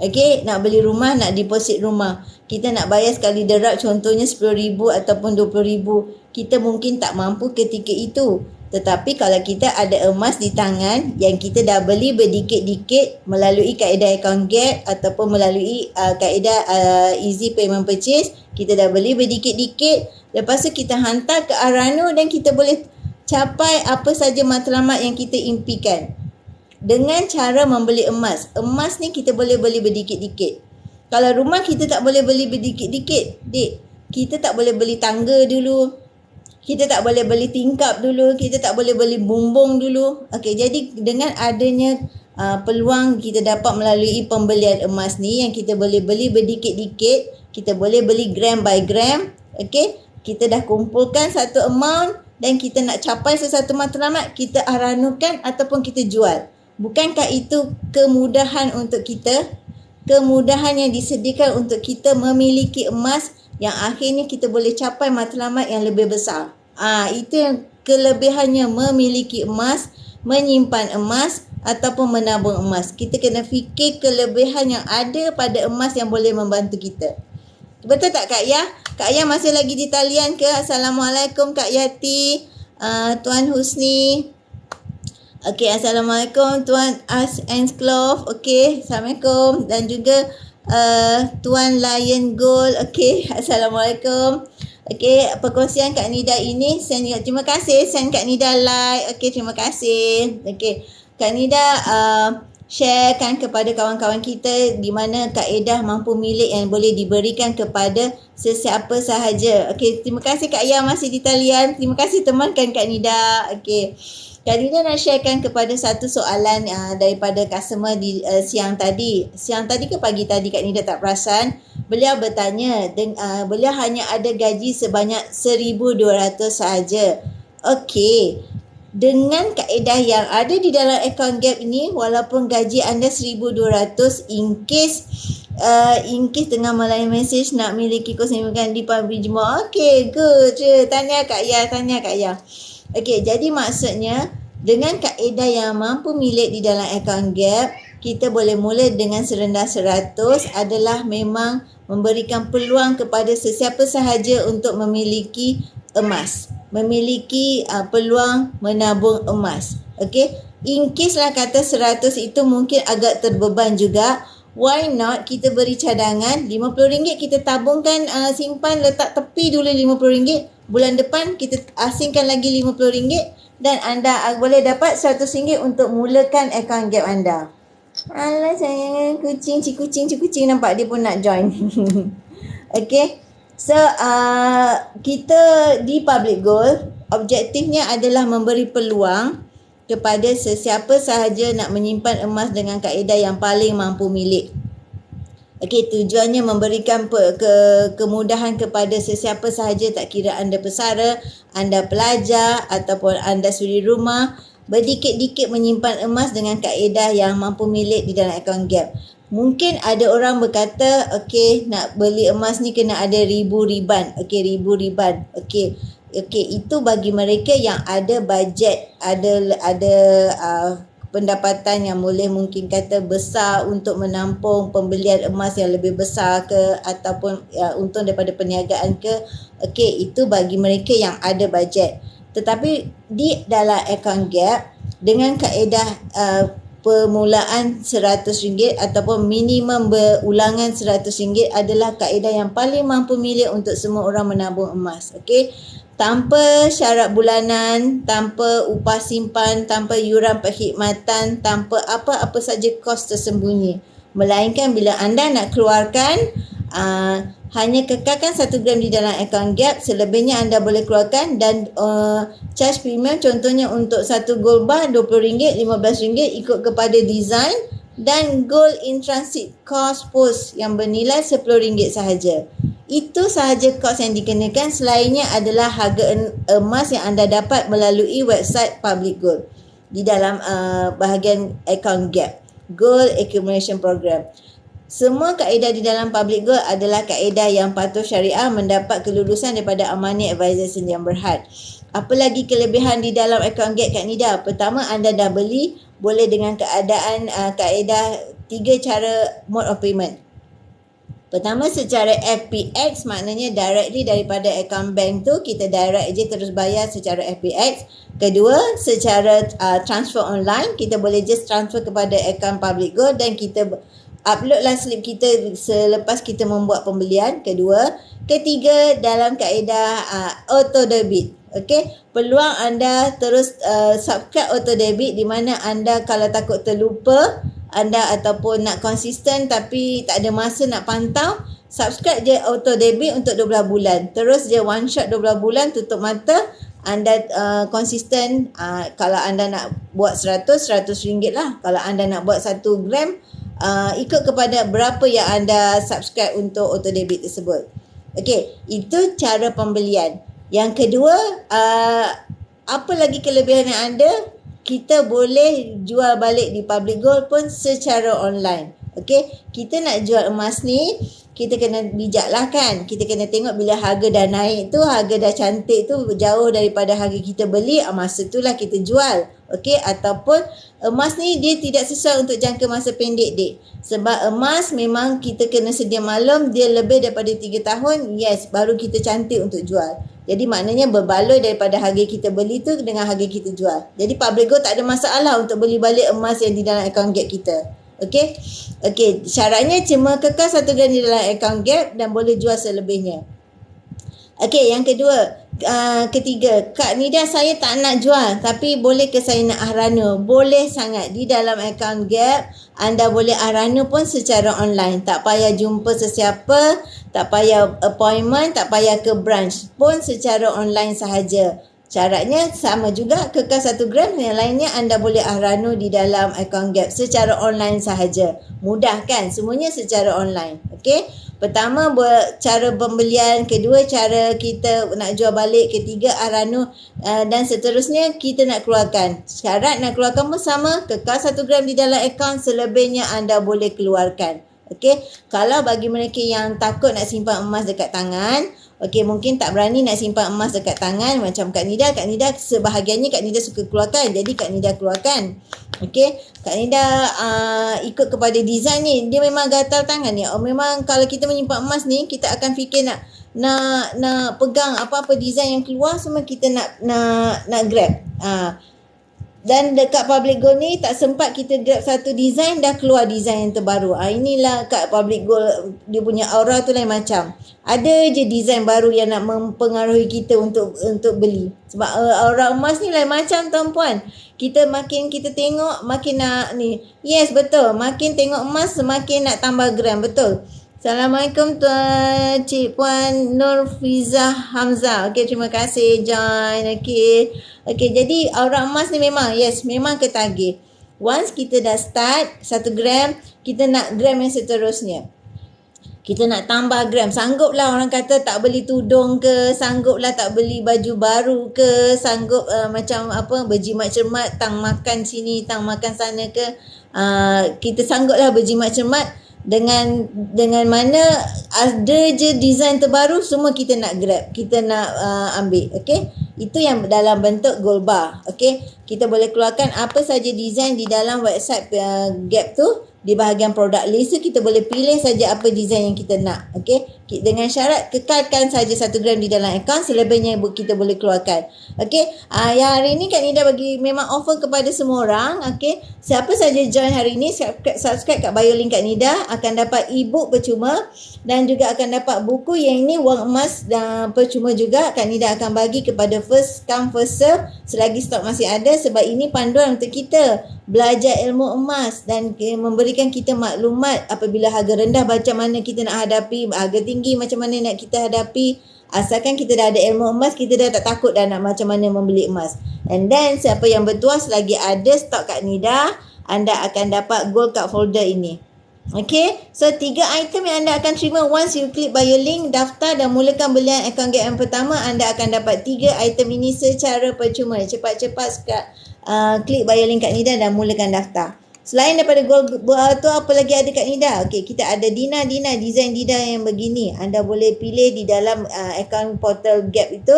Nak beli rumah, nak deposit rumah. Kita nak bayar sekali derap contohnya RM10,000 ataupun RM20,000. Kita mungkin tak mampu ketika itu. Tetapi kalau kita ada emas di tangan yang kita dah beli berdikit-dikit melalui kaedah account gap ataupun melalui kaedah easy payment purchase, kita dah beli berdikit-dikit, lepas tu kita hantar ke Arano dan kita boleh capai apa saja matlamat yang kita impikan. Dengan cara membeli emas. Emas ni kita boleh beli berdikit-dikit. Kalau rumah kita tak boleh beli berdikit-dikit, dek, kita tak boleh beli tangga dulu. Kita tak boleh beli tingkap dulu. Kita tak boleh beli bumbung dulu. Jadi dengan adanya peluang kita dapat melalui pembelian emas ni yang kita boleh beli berdikit-dikit, kita boleh beli gram by gram. kita dah kumpulkan satu amount dan kita nak capai sesuatu matlamat, kita aranukan ataupun kita jual. Bukankah itu kemudahan untuk kita? Kemudahan yang disediakan untuk kita memiliki emas yang akhirnya kita boleh capai matlamat yang lebih besar. Itu yang kelebihannya memiliki emas, menyimpan emas ataupun menabung emas. Kita kena fikir kelebihan yang ada pada emas yang boleh membantu kita. Betul tak Kak Yah? Kak Yah masih lagi di talian ke? Assalamualaikum Kak Yati, Tuan Husni. Okey, Assalamualaikum Tuan Ansclove. Okey, Assalamualaikum. Dan juga Tuan Lion Gold. Okey, Assalamualaikum. Okey, perkongsian Kak Nida ini terima kasih send Kak Nida like. Okey, terima kasih. Okey, Kak Nida sharekan kepada kawan-kawan kita di mana kaedah mampu milik yang boleh diberikan kepada sesiapa sahaja. Okey, terima kasih Kak Yah masih di talian. Terima kasih temankan Kak Nida. Okey. Kak Nida nak sharekan kepada satu soalan daripada customer di siang tadi. Siang tadi ke pagi tadi Kak Nida tak perasan. Beliau bertanya, beliau hanya ada gaji sebanyak 1,200 sahaja. Okey. Dengan kaedah yang ada di dalam account gap ini, walaupun gaji anda 1,200, in case tengah melayani mesej nak miliki kesimpulan di pabrik jemaah. Okey, good. Tanya Kak Yah. Okey, jadi maksudnya dengan kaedah yang mampu milik di dalam account gap, kita boleh mula dengan serendah 100 adalah memang memberikan peluang kepada sesiapa sahaja untuk memiliki emas. Memiliki peluang menabung emas. Okey, in case lah kata 100 itu mungkin agak terbeban juga. Why not kita beri cadangan RM50 kita tabungkan, simpan letak tepi dulu RM50. Bulan depan kita asingkan lagi RM50 dan anda boleh dapat RM100 untuk mulakan akaun gap anda. Alah sayang kucing nampak dia pun nak join. Okey. So kita di Public Gold objektifnya adalah memberi peluang kepada sesiapa sahaja nak menyimpan emas dengan kaedah yang paling mampu milik. Okey, tujuannya memberikan kemudahan kepada sesiapa sahaja, tak kira anda pesara, anda pelajar ataupun anda suri rumah, berdikit-dikit menyimpan emas dengan kaedah yang mampu milik di dalam akaun gap. Mungkin ada orang berkata, okey, nak beli emas ni kena ada ribu riban. Okey, itu bagi mereka yang ada bajet, ada pendapatan yang boleh mungkin kata besar untuk menampung pembelian emas yang lebih besar ke ataupun untung daripada perniagaan ke. Okey, itu bagi mereka yang ada bajet. Tetapi di dalam account gap dengan kaedah permulaan RM100 ataupun minimum berulangan RM100 adalah kaedah yang paling mampu milik untuk semua orang menabung emas. Okey, tanpa syarat bulanan, tanpa upah simpan, tanpa yuran perkhidmatan, tanpa apa-apa saja kos tersembunyi. Melainkan bila anda nak keluarkan, hanya kekalkan 1 gram di dalam akaun gap, selebihnya anda boleh keluarkan dan charge premium contohnya untuk satu gold bar RM20, RM15 ikut kepada design dan gold in transit cost post yang bernilai RM10 sahaja. Itu sahaja kos yang dikenakan, selainnya adalah harga emas yang anda dapat melalui website Public Gold di dalam bahagian account gap, Gold Accumulation Program. Semua kaedah di dalam Public Gold adalah kaedah yang patuh syariah, mendapat kelulusan daripada Amani Advisor yang berhad. Apa lagi kelebihan di dalam akaun gap Kak Nida? Pertama, anda dah beli, boleh dengan keadaan kaedah 3 cara mode of payment. Pertama, secara FPX, maknanya directly daripada akaun bank tu kita direct je terus bayar secara FPX. Kedua, secara transfer online, kita boleh just transfer kepada akaun Public Gold dan kita uploadlah slip kita selepas kita membuat pembelian. Kedua, ketiga, dalam kaedah auto debit. Okey, peluang anda terus subscribe auto debit di mana anda kalau takut terlupa anda ataupun nak konsisten tapi tak ada masa nak pantau, subscribe je auto debit untuk 12 bulan. Terus je one shot 12 bulan, tutup mata, anda konsisten. Kalau anda nak buat RM100 lah. Kalau anda nak buat 1 gram, ikut kepada berapa yang anda subscribe untuk auto debit tersebut. Okey, itu cara pembelian. Yang kedua, apa lagi kelebihan yang ada? Kita boleh jual balik di Public Gold pun secara online. Okey, kita nak jual emas ni, kita kena bijak lah kan. Kita kena tengok bila harga dah naik tu, harga dah cantik tu jauh daripada harga kita beli, masa tu lah kita jual. Okey, ataupun emas ni dia tidak sesuai untuk jangka masa pendek, Dik. Sebab emas memang kita kena sedia maklum dia lebih daripada 3 tahun, yes, baru kita cantik untuk jual. Jadi maknanya berbaloi daripada harga kita beli tu dengan harga kita jual. Jadi Public Gold tak ada masalah untuk beli balik emas yang di dalam akaun gap kita. Okey. Okey, syaratnya cuma kekal 1 gram di dalam akaun gap dan boleh jual selebihnya. Okey, yang kedua, ketiga, Kak Nida saya tak nak jual tapi boleh ke saya nak ahrana? Boleh sangat. Di dalam akaun gap anda boleh ahrana pun secara online. Tak payah jumpa sesiapa, tak payah appointment, tak payah ke branch, pun secara online sahaja. Syaratnya sama juga, kekal 1 gram, yang lainnya anda boleh ahrana di dalam akaun gap secara online sahaja. Mudah kan? Semuanya secara online. Okey. Pertama, cara pembelian. Kedua, cara kita nak jual balik. Ketiga, ahrana. Dan seterusnya kita nak keluarkan. Syarat nak keluarkan pun sama. Kekal 1 gram di dalam akaun. Selebihnya anda boleh keluarkan. Okey. Kalau bagi mereka yang takut nak simpan emas dekat tangan, okey, mungkin tak berani nak simpan emas dekat tangan macam Kak Nida sebahagiannya Kak Nida suka keluarkan. Jadi Kak Nida keluarkan. Okey, Kak Nida ikut kepada design ni. Dia memang gatal tangan ni. Memang kalau kita menyimpan emas ni, kita akan fikir nak pegang apa-apa design yang keluar, semua kita nak grab. Dan dekat Public Gold ni tak sempat kita grab satu design, dah keluar design yang terbaru. Inilah kat Public Gold, dia punya aura tu lain macam. Ada je design baru yang nak mempengaruhi kita untuk beli. Sebab aura emas ni lain macam tuan-puan. Makin kita tengok makin nak ni. Yes, betul. Makin tengok emas semakin nak tambah gram, betul. Assalamualaikum Tuan Cik Puan Nur Fiza Hamzah. Okey, terima kasih join. Okey. Okey, jadi aura emas ni memang memang ketagih. Once kita dah start 1 gram, kita nak gram yang seterusnya. Kita nak tambah gram. Sangguplah orang kata tak beli tudung ke, sangguplah tak beli baju baru ke, sanggup macam apa berjimat cermat, tang makan sini, tang makan sana ke. Kita sangguplah berjimat cermat dengan mana ada je design terbaru, semua kita nak grab, kita nak ambil. Okey, itu yang dalam bentuk gold bar. Okey, kita boleh keluarkan apa saja design di dalam website Gap tu. Di bahagian product list tu kita boleh pilih saja apa design yang kita nak. Okey, dengan syarat kekalkan saja 1 gram di dalam akaun, selebihnya kita boleh keluarkan. Okey, yang hari ni Kak Nida bagi memang offer kepada semua orang. Okey, siapa saja join hari ni, subscribe kat bio link Kak Nida, akan dapat e-book percuma dan juga akan dapat buku yang ini wang emas dan percuma juga. Kak Nida akan bagi kepada first come first serve selagi stok masih ada, sebab ini panduan untuk kita belajar ilmu emas dan memberikan kita maklumat apabila harga rendah macam mana kita nak hadapi, harga tinggi macam mana nak kita hadapi. Asalkan kita dah ada ilmu emas, kita dah tak takut dah nak macam mana membeli emas. And then siapa yang bertuas lagi ada stok Kak Nida, anda akan dapat gold card folder ini. Okay, so 3 item yang anda akan terima once you klik bio link, daftar dan mulakan belian akaun Gap yang pertama, anda akan dapat 3 item ini secara percuma. Cepat-cepat klik bio link Kak Nida dan mulakan daftar. Selain daripada gold tu, apa lagi ada Kak Nida? Okey, kita ada Dina, design Dina yang begini. Anda boleh pilih di dalam akaun portal Gap itu.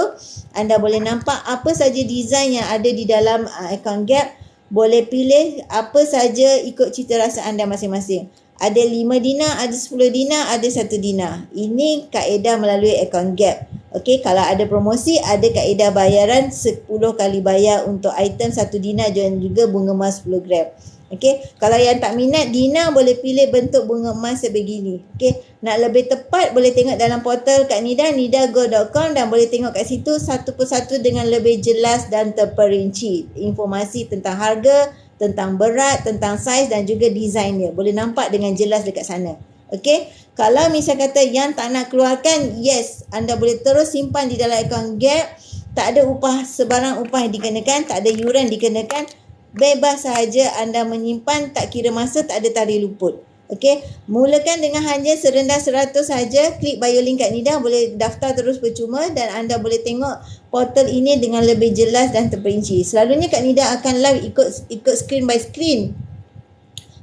Anda boleh nampak apa saja design yang ada di dalam akaun Gap. Boleh pilih apa saja ikut cita rasa anda masing-masing. Ada 5 Dina, ada 10 Dina, ada 1 Dina. Ini kaedah melalui akaun Gap. Okey, kalau ada promosi, ada kaedah bayaran 10 kali bayar untuk item 1 Dina dan juga bunga emas 10 gram. Okey, kalau yang tak minat Dina, boleh pilih bentuk bunga emas sebegini. Okey, nak lebih tepat boleh tengok dalam portal Kak Nida, nidago.com, dan boleh tengok kat situ satu persatu dengan lebih jelas dan terperinci. Informasi tentang harga, tentang berat, tentang saiz dan juga desainnya. Boleh nampak dengan jelas dekat sana. Okey, kalau misal kata yang tak nak keluarkan, yes, anda boleh terus simpan di dalam akaun Gap. Tak ada upah, sebarang upah yang dikenakan, tak ada yuran dikenakan. Bebas sahaja anda menyimpan, tak kira masa, tak ada tarikh luput. Okey, mulakan dengan hanya serendah 100 saja. Klik bio link kat Nida, boleh daftar terus percuma dan anda boleh tengok portal ini dengan lebih jelas dan terperinci. Selalunya Kak Nida akan live ikut screen by screen.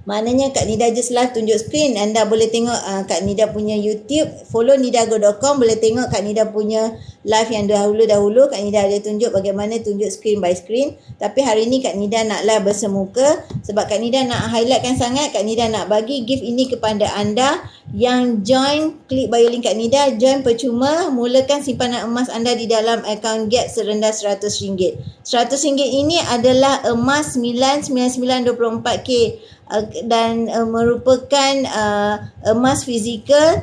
Maknanya Kak Nida just live tunjuk skrin. Anda boleh tengok Kak Nida punya YouTube. Follow nidago.com. Boleh tengok Kak Nida punya live yang dahulu-dahulu. Kak Nida ada tunjuk bagaimana tunjuk screen by screen. Tapi hari ni Kak Nida nak live bersemuka. Sebab Kak Nida nak highlightkan sangat. Kak Nida nak bagi gift ini kepada anda yang join. Klik bio link Kak Nida. Join percuma. Mulakan simpanan emas anda di dalam akaun Gap serendah RM100. RM100 ini adalah emas 99924K. Dan merupakan emas fizikal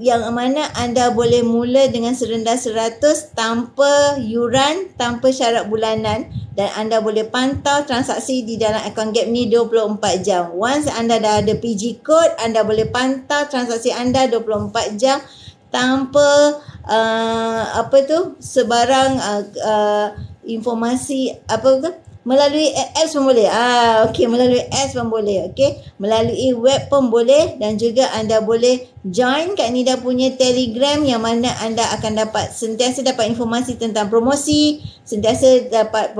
yang mana anda boleh mula dengan serendah 100 tanpa yuran, tanpa syarat bulanan, dan anda boleh pantau transaksi di dalam akaun Gap ni 24 jam. Once anda dah ada PG code, anda boleh pantau transaksi anda 24 jam tanpa sebarang informasi melalui apps pun boleh. Okey, melalui apps pun boleh. Okey, melalui web pun boleh, dan juga anda boleh join Kak Nida punya Telegram yang mana anda akan sentiasa dapat informasi tentang promosi, sentiasa dapat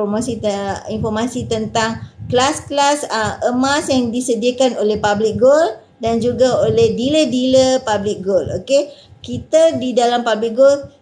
informasi tentang kelas-kelas emas yang disediakan oleh Public Gold dan juga oleh dealer-dealer Public Gold. Okey, kita di dalam Public Gold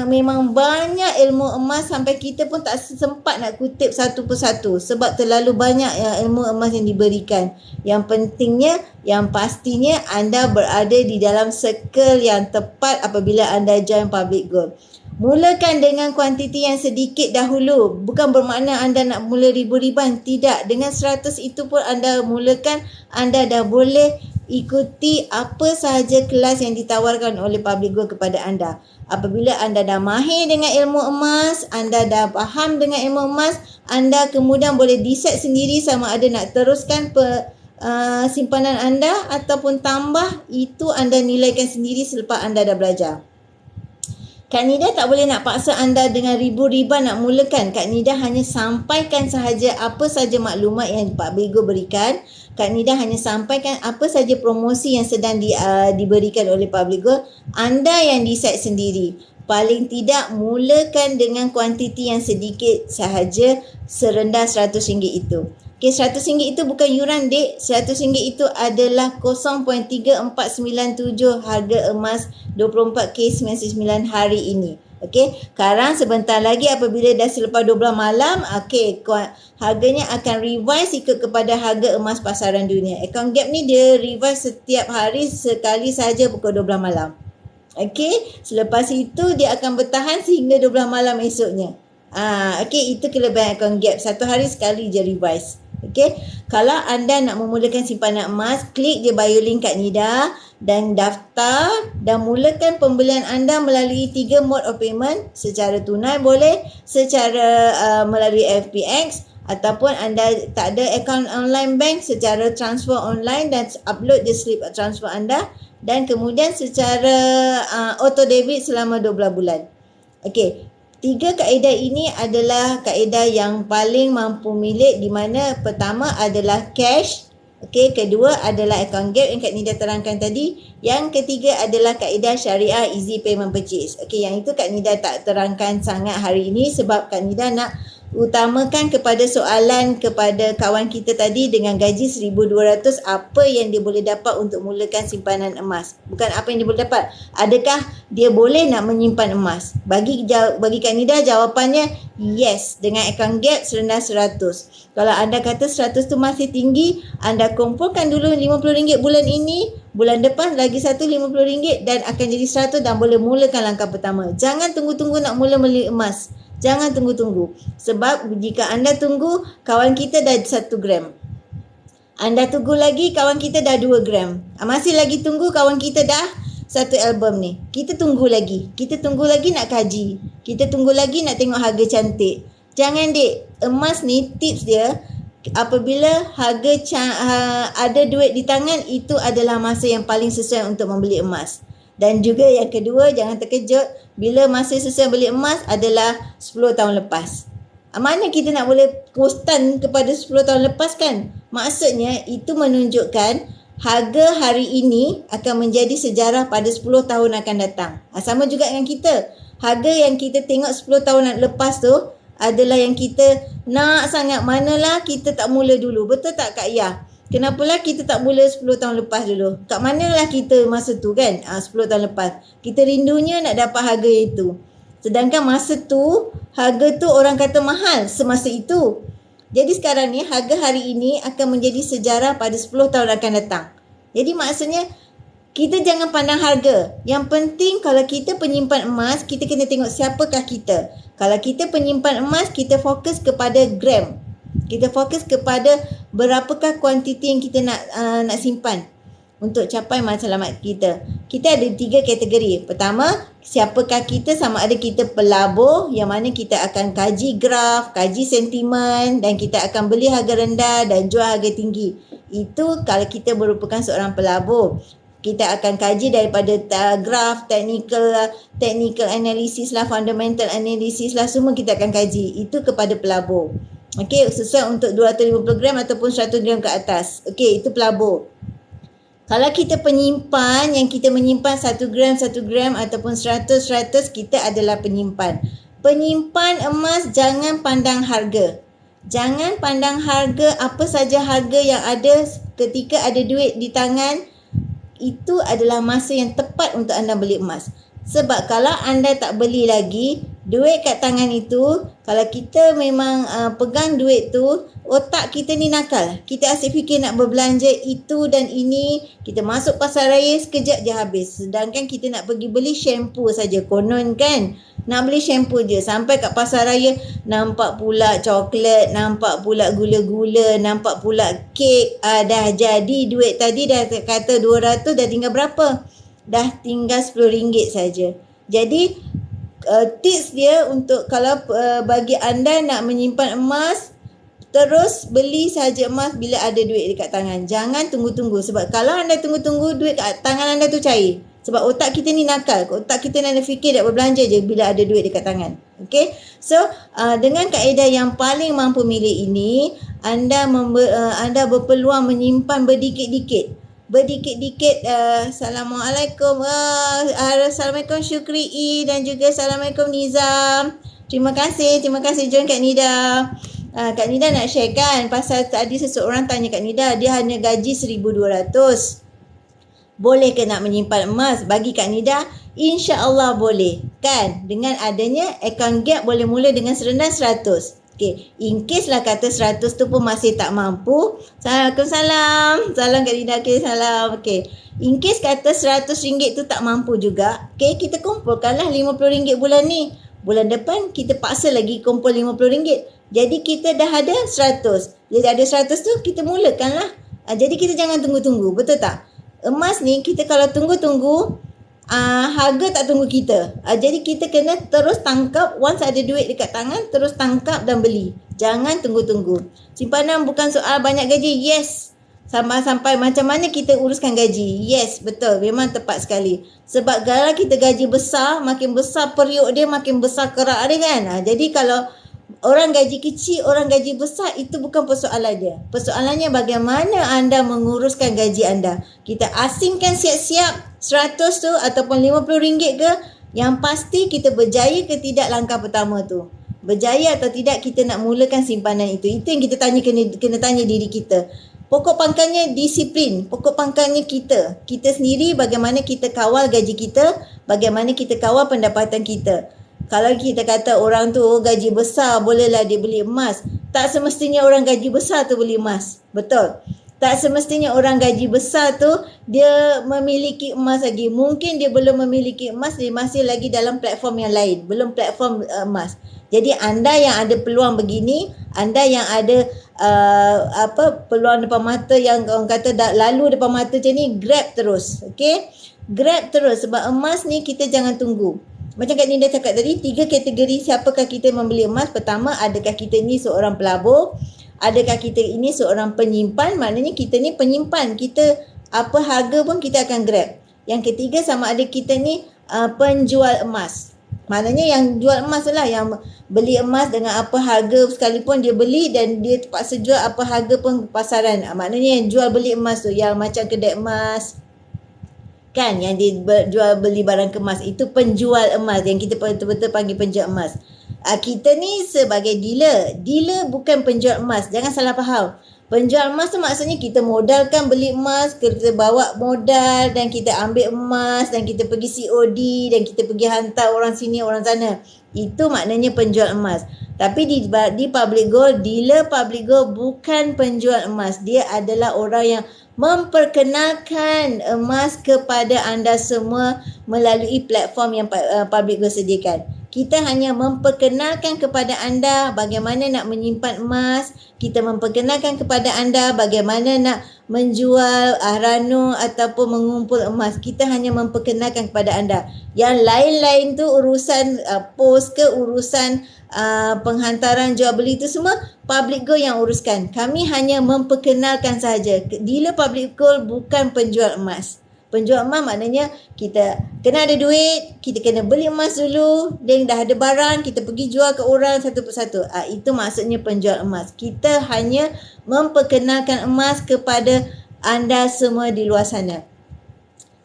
memang banyak ilmu emas sampai kita pun tak sempat nak kutip satu persatu sebab terlalu banyak ilmu emas yang diberikan. Yang pentingnya, yang pastinya anda berada di dalam circle yang tepat apabila anda join Public Gold. Mulakan dengan kuantiti yang sedikit dahulu. Bukan bermakna anda nak mula ribu-ribuan. Tidak. Dengan 100 itu pun anda mulakan, anda dah boleh ikuti apa sahaja kelas yang ditawarkan oleh Public Gold kepada anda. Apabila anda dah mahir dengan ilmu emas, anda dah faham dengan ilmu emas, anda kemudian boleh decide sendiri sama ada nak teruskan simpanan anda ataupun tambah. Itu anda nilaikan sendiri selepas anda dah belajar. Kak Nida tak boleh nak paksa anda dengan ribu-ribuan nak mulakan. Kak Nida hanya sampaikan sahaja apa sahaja maklumat yang Pak Bego berikan. Kak Nida hanya sampaikan apa sahaja promosi yang sedang diberikan oleh Public Gold. Anda yang decide sendiri. Paling tidak mulakan dengan kuantiti yang sedikit sahaja serendah RM100 itu. Okay, RM100 itu bukan yuran, dek. RM100 itu adalah 0.3497 harga emas 24K 99 hari ini. Okey, sekarang sebentar lagi apabila dah selepas 12 malam, okey, harganya akan revise ikut kepada harga emas pasaran dunia. Account Gap ni dia revise setiap hari sekali saja pukul 12 malam. Okey, selepas itu dia akan bertahan sehingga 12 malam esoknya. Okey, itu kelebihan account Gap. Satu hari sekali je revise. Okey, kalau anda nak memulakan simpanan emas, klik je bio link Kak Nida dan daftar dan mulakan pembelian anda melalui 3 mode of payment. Secara tunai boleh, secara melalui FPX, ataupun anda tak ada akaun online bank, secara transfer online dan upload je slip transfer anda, dan kemudian secara auto debit selama 12 bulan. Okey, 3 kaedah ini adalah kaedah yang paling mampu milik, di mana pertama adalah cash. Okey, kedua adalah account Gap yang Kak Nida terangkan tadi. Yang ketiga adalah kaedah syariah easy payment purchase. Okey, yang itu Kak Nida tak terangkan sangat hari ini sebab Kak Nida nak utamakan kepada soalan kepada kawan kita tadi dengan gaji 1,200, apa yang dia boleh dapat untuk mulakan simpanan emas. Bukan apa yang dia boleh dapat, adakah dia boleh nak menyimpan emas. Bagi Kak Nida jawapannya yes, dengan akaun Gap serendah 100. Kalau anda kata 100 tu masih tinggi, anda kumpulkan dulu RM50 bulan ini, bulan depan lagi satu RM50 dan akan jadi 100 dan boleh mulakan langkah pertama. Jangan tunggu-tunggu nak mula beli emas. Jangan tunggu-tunggu. Sebab jika anda tunggu, kawan kita dah 1 gram. Anda tunggu lagi, kawan kita dah 2 gram. Masih lagi tunggu, kawan kita dah 1 album ni. Kita tunggu lagi. Kita tunggu lagi nak kaji. Kita tunggu lagi nak tengok harga cantik. Jangan, dek. Emas ni tips dia, apabila ada duit di tangan, itu adalah masa yang paling sesuai untuk membeli emas. Dan juga yang kedua, jangan terkejut bila masa sesuai beli emas adalah 10 tahun lepas. Mana kita nak boleh postan kepada 10 tahun lepas kan? Maksudnya itu menunjukkan harga hari ini akan menjadi sejarah pada 10 tahun akan datang. Sama juga dengan kita. Harga yang kita tengok 10 tahun lepas tu adalah yang kita nak sangat. Manalah kita tak mula dulu. Betul tak Kak Yah? Kenapalah kita tak mula 10 tahun lepas dulu? Kat manalah kita masa tu kan? 10 tahun lepas. Kita rindunya nak dapat harga itu. Sedangkan masa tu, harga tu orang kata mahal semasa itu. Jadi sekarang ni, harga hari ini akan menjadi sejarah pada 10 tahun akan datang. Jadi maksudnya, kita jangan pandang harga. Yang penting kalau kita penyimpan emas, kita kena tengok siapakah kita. Kalau kita penyimpan emas, kita fokus kepada gram. Kita fokus kepada berapakah kuantiti yang kita nak simpan untuk capai matlamat kita. Kita ada 3 kategori. Pertama, siapakah kita, sama ada kita pelabur yang mana kita akan kaji graf, kaji sentimen dan kita akan beli harga rendah dan jual harga tinggi. Itu kalau kita merupakan seorang pelabur. Kita akan kaji daripada graf, technical analysis lah, fundamental analysis lah, semua kita akan kaji. Itu kepada pelabur. Okey, sesuai untuk 250 gram ataupun 100 gram ke atas. Okey, itu pelabur. Kalau kita penyimpan, yang kita menyimpan 1 gram ataupun 100, kita adalah penyimpan. Penyimpan emas jangan pandang harga. Jangan pandang harga, apa saja harga yang ada ketika ada duit di tangan. Itu adalah masa yang tepat untuk anda beli emas. Sebab kalau anda tak beli lagi, duit kat tangan itu, kalau kita memang pegang duit tu, otak kita ni nakal. Kita asyik fikir nak berbelanja itu dan ini. Kita masuk pasar raya, sekejap je habis. Sedangkan kita nak pergi beli shampoo saja. Konon kan, nak beli shampoo je. Sampai kat pasar raya, nampak pula coklat, nampak pula gula-gula, nampak pula kek. Dah jadi duit tadi dah kata 200, dah tinggal berapa? Dah tinggal RM10 saja. Jadi tips dia untuk kalau bagi anda nak menyimpan emas, terus beli saja emas bila ada duit dekat tangan. Jangan tunggu-tunggu. Sebab kalau anda tunggu-tunggu, duit kat tangan anda tu cair. Sebab otak kita ni nakal. Otak kita nak fikir nak berbelanja je bila ada duit dekat tangan. Okay. So, dengan kaedah yang paling mampu milik ini, anda berpeluang menyimpan berdikit-dikit. Assalamualaikum. Assalamualaikum Syukri dan juga Assalamualaikum Nizam. Terima kasih join Kak Nida. Kak Nida nak share kan, pasal tadi seseorang tanya Kak Nida, dia hanya gaji 1,200. Boleh ke nak menyimpan emas? Bagi Kak Nida, insya-Allah boleh. Kan? Dengan adanya account gap boleh mula dengan serendah 100. Okay, in case lah kata 100 tu pun masih tak mampu. Assalamualaikum. Salam Kak Nida. Okay, salam. Okay. In case kata RM100 tu tak mampu juga. Okay, kita kumpulkanlah RM50 bulan ni. Bulan depan kita paksa lagi kumpul RM50. Jadi kita dah ada 100. Jadi ada 100 tu kita mulakanlah. Jadi kita jangan tunggu-tunggu. Betul tak? Emas ni kita kalau tunggu-tunggu, harga tak tunggu kita. Jadi kita kena terus tangkap. Once ada duit dekat tangan, terus tangkap dan beli. Jangan tunggu-tunggu. Simpanan bukan soal banyak gaji. Yes. Sampai macam mana kita uruskan gaji. Yes, betul. Memang tepat sekali. Sebab kalau kita gaji besar, makin besar periuk dia, makin besar kerak dia kan. Jadi kalau orang gaji kecil, orang gaji besar, itu bukan persoalan dia. Persoalannya bagaimana anda menguruskan gaji anda. Kita asingkan siap-siap 100 tu ataupun RM50 ke, yang pasti kita berjaya ke tidak langkah pertama tu. Berjaya atau tidak kita nak mulakan simpanan itu. Itu yang kita kena tanya diri kita. Pokok pangkalnya disiplin. Pokok pangkalnya kita. Kita sendiri bagaimana kita kawal gaji kita, bagaimana kita kawal pendapatan kita. Kalau kita kata orang tu gaji besar, bolehlah dia beli emas. Tak semestinya orang gaji besar tu beli emas. Betul. Tak semestinya orang gaji besar tu dia memiliki emas lagi. Mungkin dia belum memiliki emas, dia masih lagi dalam platform yang lain. Belum platform emas. Jadi anda yang ada peluang begini, anda yang ada peluang depan mata yang orang kata dah lalu depan mata macam ni, grab terus. Okay? Grab terus. Sebab emas ni kita jangan tunggu. Macam Kak Nida cakap tadi, 3 kategori siapakah kita membeli emas. Pertama, adakah kita ni seorang pelabur? Adakah kita ini seorang penyimpan? Maknanya kita ni penyimpan. Kita apa harga pun kita akan grab. Yang ketiga, sama ada kita ni penjual emas. Maknanya yang jual emas tu lah, yang beli emas dengan apa harga sekalipun dia beli dan dia terpaksa jual apa harga pun pasaran. Maknanya yang jual beli emas tu, yang macam kedai emas kan, yang dia jual beli barang kemas, itu penjual emas yang kita betul-betul panggil penjual emas. Kita ni sebagai dealer bukan penjual emas, jangan salah faham. Penjual emas tu maksudnya kita modalkan beli emas, kita bawa modal dan kita ambil emas dan kita pergi COD dan kita pergi hantar orang sini orang sana. Itu maknanya penjual emas. Tapi di public gold, dealer public gold bukan penjual emas. Dia adalah orang yang memperkenalkan emas kepada anda semua melalui platform yang public gold sediakan. Kita hanya memperkenalkan kepada anda bagaimana nak menyimpan emas. Kita memperkenalkan kepada anda bagaimana nak menjual ranu ataupun mengumpul emas. Kita hanya memperkenalkan kepada anda. Yang lain-lain tu urusan pos ke, urusan penghantaran jual beli itu semua public gold yang uruskan. Kami hanya memperkenalkan sahaja. Dealer public gold bukan penjual emas. Penjual emas maknanya kita kena ada duit, kita kena beli emas dulu, dan dah ada barang, kita pergi jual ke orang satu persatu. Itu maksudnya penjual emas. Kita hanya memperkenalkan emas kepada anda semua di luar sana.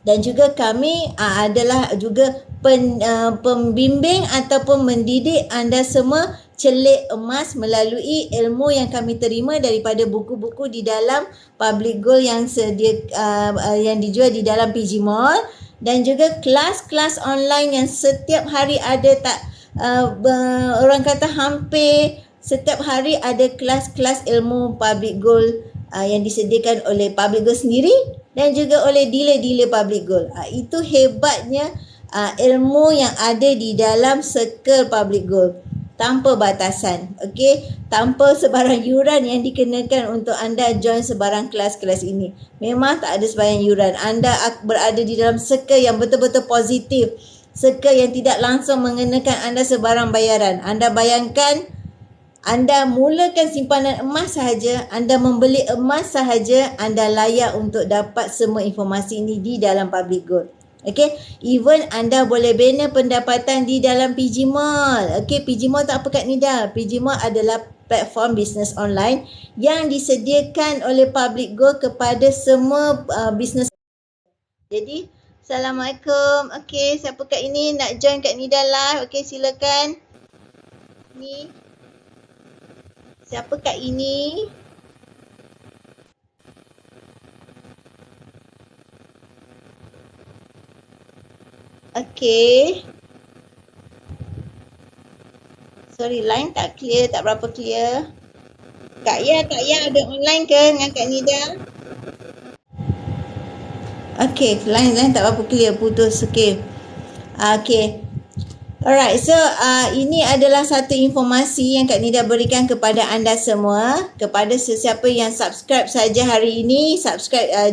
Dan juga kami adalah juga pembimbing ataupun mendidik anda semua celik emas melalui ilmu yang kami terima daripada buku-buku di dalam public gold yang yang dijual di dalam PG Mall, dan juga kelas-kelas online yang setiap hari ada, orang kata hampir setiap hari ada kelas-kelas ilmu public gold yang disediakan oleh public gold sendiri dan juga oleh dealer-dealer public gold. Itu hebatnya ilmu yang ada di dalam circle public gold. Tanpa batasan, okey, tanpa sebarang yuran yang dikenakan untuk anda join sebarang kelas-kelas ini. Memang tak ada sebarang yuran. Anda berada di dalam circle yang betul-betul positif, circle yang tidak langsung mengenakan anda sebarang bayaran. Anda bayangkan, anda mulakan simpanan emas sahaja, anda membeli emas sahaja, anda layak untuk dapat semua informasi ini di dalam public gold. Okay, even anda boleh bina pendapatan di dalam PG Mall. Okay, PG Mall tak apa Kak Nida. PG Mall adalah platform bisnes online yang disediakan oleh public gold kepada semua bisnes. Jadi, Assalamualaikum. Okay, siapa Kak ini nak join Kak Nida live? Okay, silakan. Ni, siapa Kak ini? Okay. Sorry, line tak clear, tak berapa clear. Kak Ya ada online ke dengan Kak Nida? Okay, line tak berapa clear, putus. Okay. Okay. Alright, so ini adalah satu informasi yang Kak Nida berikan kepada anda semua, kepada sesiapa yang subscribe saja hari ini,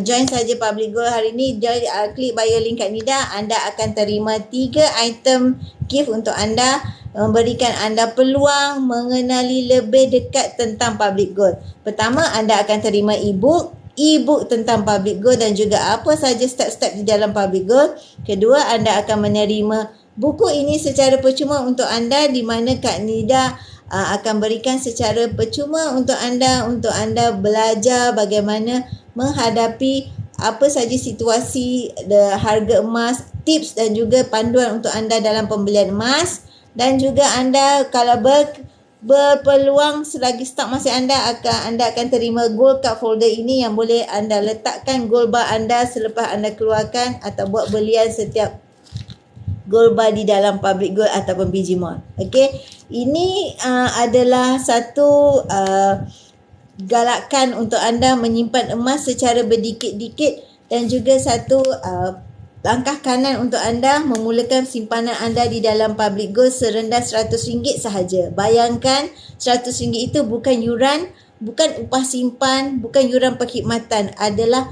join saja public gold hari ini, klik bio link Kak Nida, anda akan terima 3 item gift untuk anda, memberikan anda peluang mengenali lebih dekat tentang public gold. Pertama, anda akan terima e-book tentang public gold dan juga apa saja step-step di dalam public gold. Kedua, anda akan menerima buku ini secara percuma untuk anda, di mana Kak Nida akan berikan secara percuma untuk anda belajar bagaimana menghadapi apa saja situasi harga emas, tips dan juga panduan untuk anda dalam pembelian emas. Dan juga anda kalau berpeluang selagi stok masih anda akan terima gold card folder ini yang boleh anda letakkan gold bar anda selepas anda keluarkan atau buat belian setiap gold bar di dalam public gold ataupun PG Mall. Okey, ini adalah satu galakan untuk anda menyimpan emas secara berdikit-dikit dan juga satu langkah kanan untuk anda memulakan simpanan anda di dalam public gold serendah RM100 sahaja. Bayangkan RM100 itu bukan yuran, bukan upah simpan, bukan yuran perkhidmatan, adalah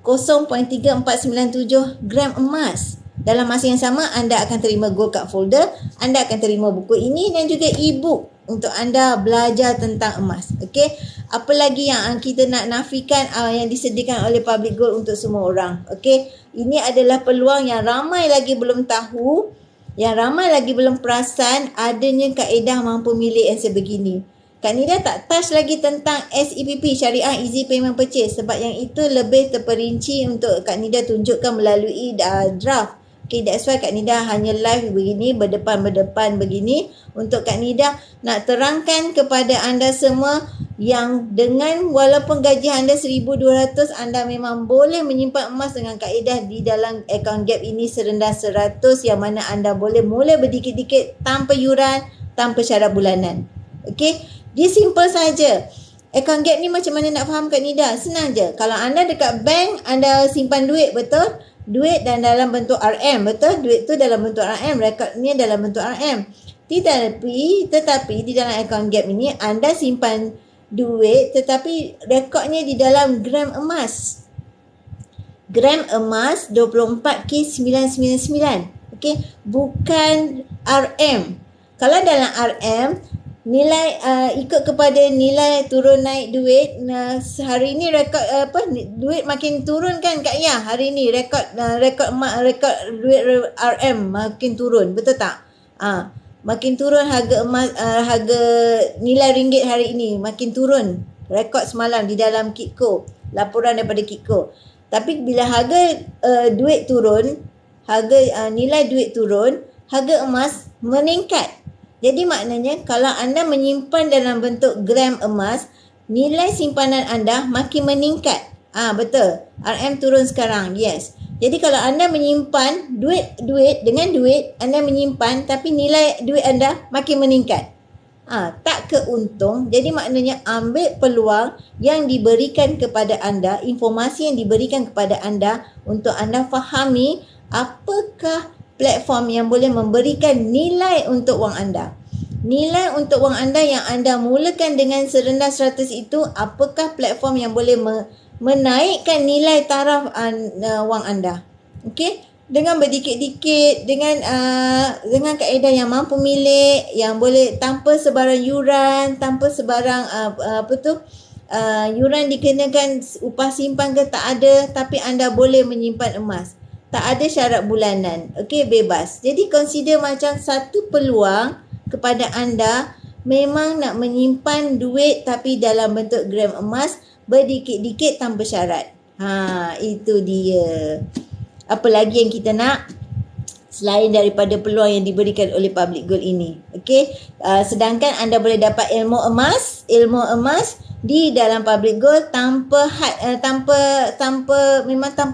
0.3497 gram emas. Dalam masa yang sama, anda akan terima gold card folder, anda akan terima buku ini dan juga e-book untuk anda belajar tentang emas. Okey, apa lagi yang kita nak nafikan yang disediakan oleh public gold untuk semua orang. Okey, ini adalah peluang yang ramai lagi belum tahu. Yang ramai lagi belum perasan adanya kaedah mampu milik yang sebegini. Kak Nida tak touch lagi tentang SEPP, Syariah Easy Payment Purchase, sebab yang itu lebih terperinci untuk Kak Nida tunjukkan melalui draft. Okay, that's why Kak Nida hanya live begini, berdepan-berdepan begini untuk Kak Nida nak terangkan kepada anda semua yang dengan walaupun gaji anda 1,200, anda memang boleh menyimpan emas dengan kaedah di dalam account gap ini serendah 100, yang mana anda boleh mula berdikit-dikit tanpa yuran, tanpa syarat bulanan. Okay, dia simple saja. Account gap ni macam mana nak faham Kak Nida? Senang je. Kalau anda dekat bank, anda simpan duit, betul? Duit dan dalam bentuk RM, betul? Duit tu dalam bentuk RM, rekodnya dalam bentuk RM. Tetapi di dalam account gap ini anda simpan duit tetapi rekodnya di dalam gram emas. Gram emas 24K999. Okey, bukan RM. Kalau dalam RM, nilai ikut kepada nilai turun naik duit. Hari ni rekod duit makin turun kan Kak Ya. Hari ni rekod duit RM makin turun, betul tak? Makin turun harga emas, harga nilai ringgit hari ini makin turun. Rekod semalam di dalam Kitco, laporan daripada Kitco. Tapi bila harga duit turun, harga nilai duit turun, harga emas meningkat. Jadi maknanya kalau anda menyimpan dalam bentuk gram emas, nilai simpanan anda makin meningkat. Betul. RM turun sekarang. Yes. Jadi kalau anda menyimpan duit dengan duit, anda menyimpan tapi nilai duit anda makin meningkat. Tak keuntung. Jadi maknanya ambil peluang yang diberikan kepada anda, informasi yang diberikan kepada anda untuk anda fahami apakah platform yang boleh memberikan nilai untuk wang anda. Nilai untuk wang anda yang anda mulakan dengan serendah 100 itu, apakah platform yang boleh menaikkan nilai taraf wang anda. Okey, dengan berdikit-dikit, dengan kaedah yang mampu milik, yang boleh tanpa sebarang yuran, tanpa sebarang yuran dikenakan, upah simpan ke tak ada, tapi anda boleh menyimpan emas. Tak ada syarat bulanan. Okey, bebas. Jadi consider macam satu peluang kepada anda memang nak menyimpan duit tapi dalam bentuk gram emas berdikit-dikit tanpa syarat. Itu dia. Apa lagi yang kita nak selain daripada peluang yang diberikan oleh Public Gold ini. Okey, sedangkan anda boleh dapat ilmu emas di dalam Public Gold tanpa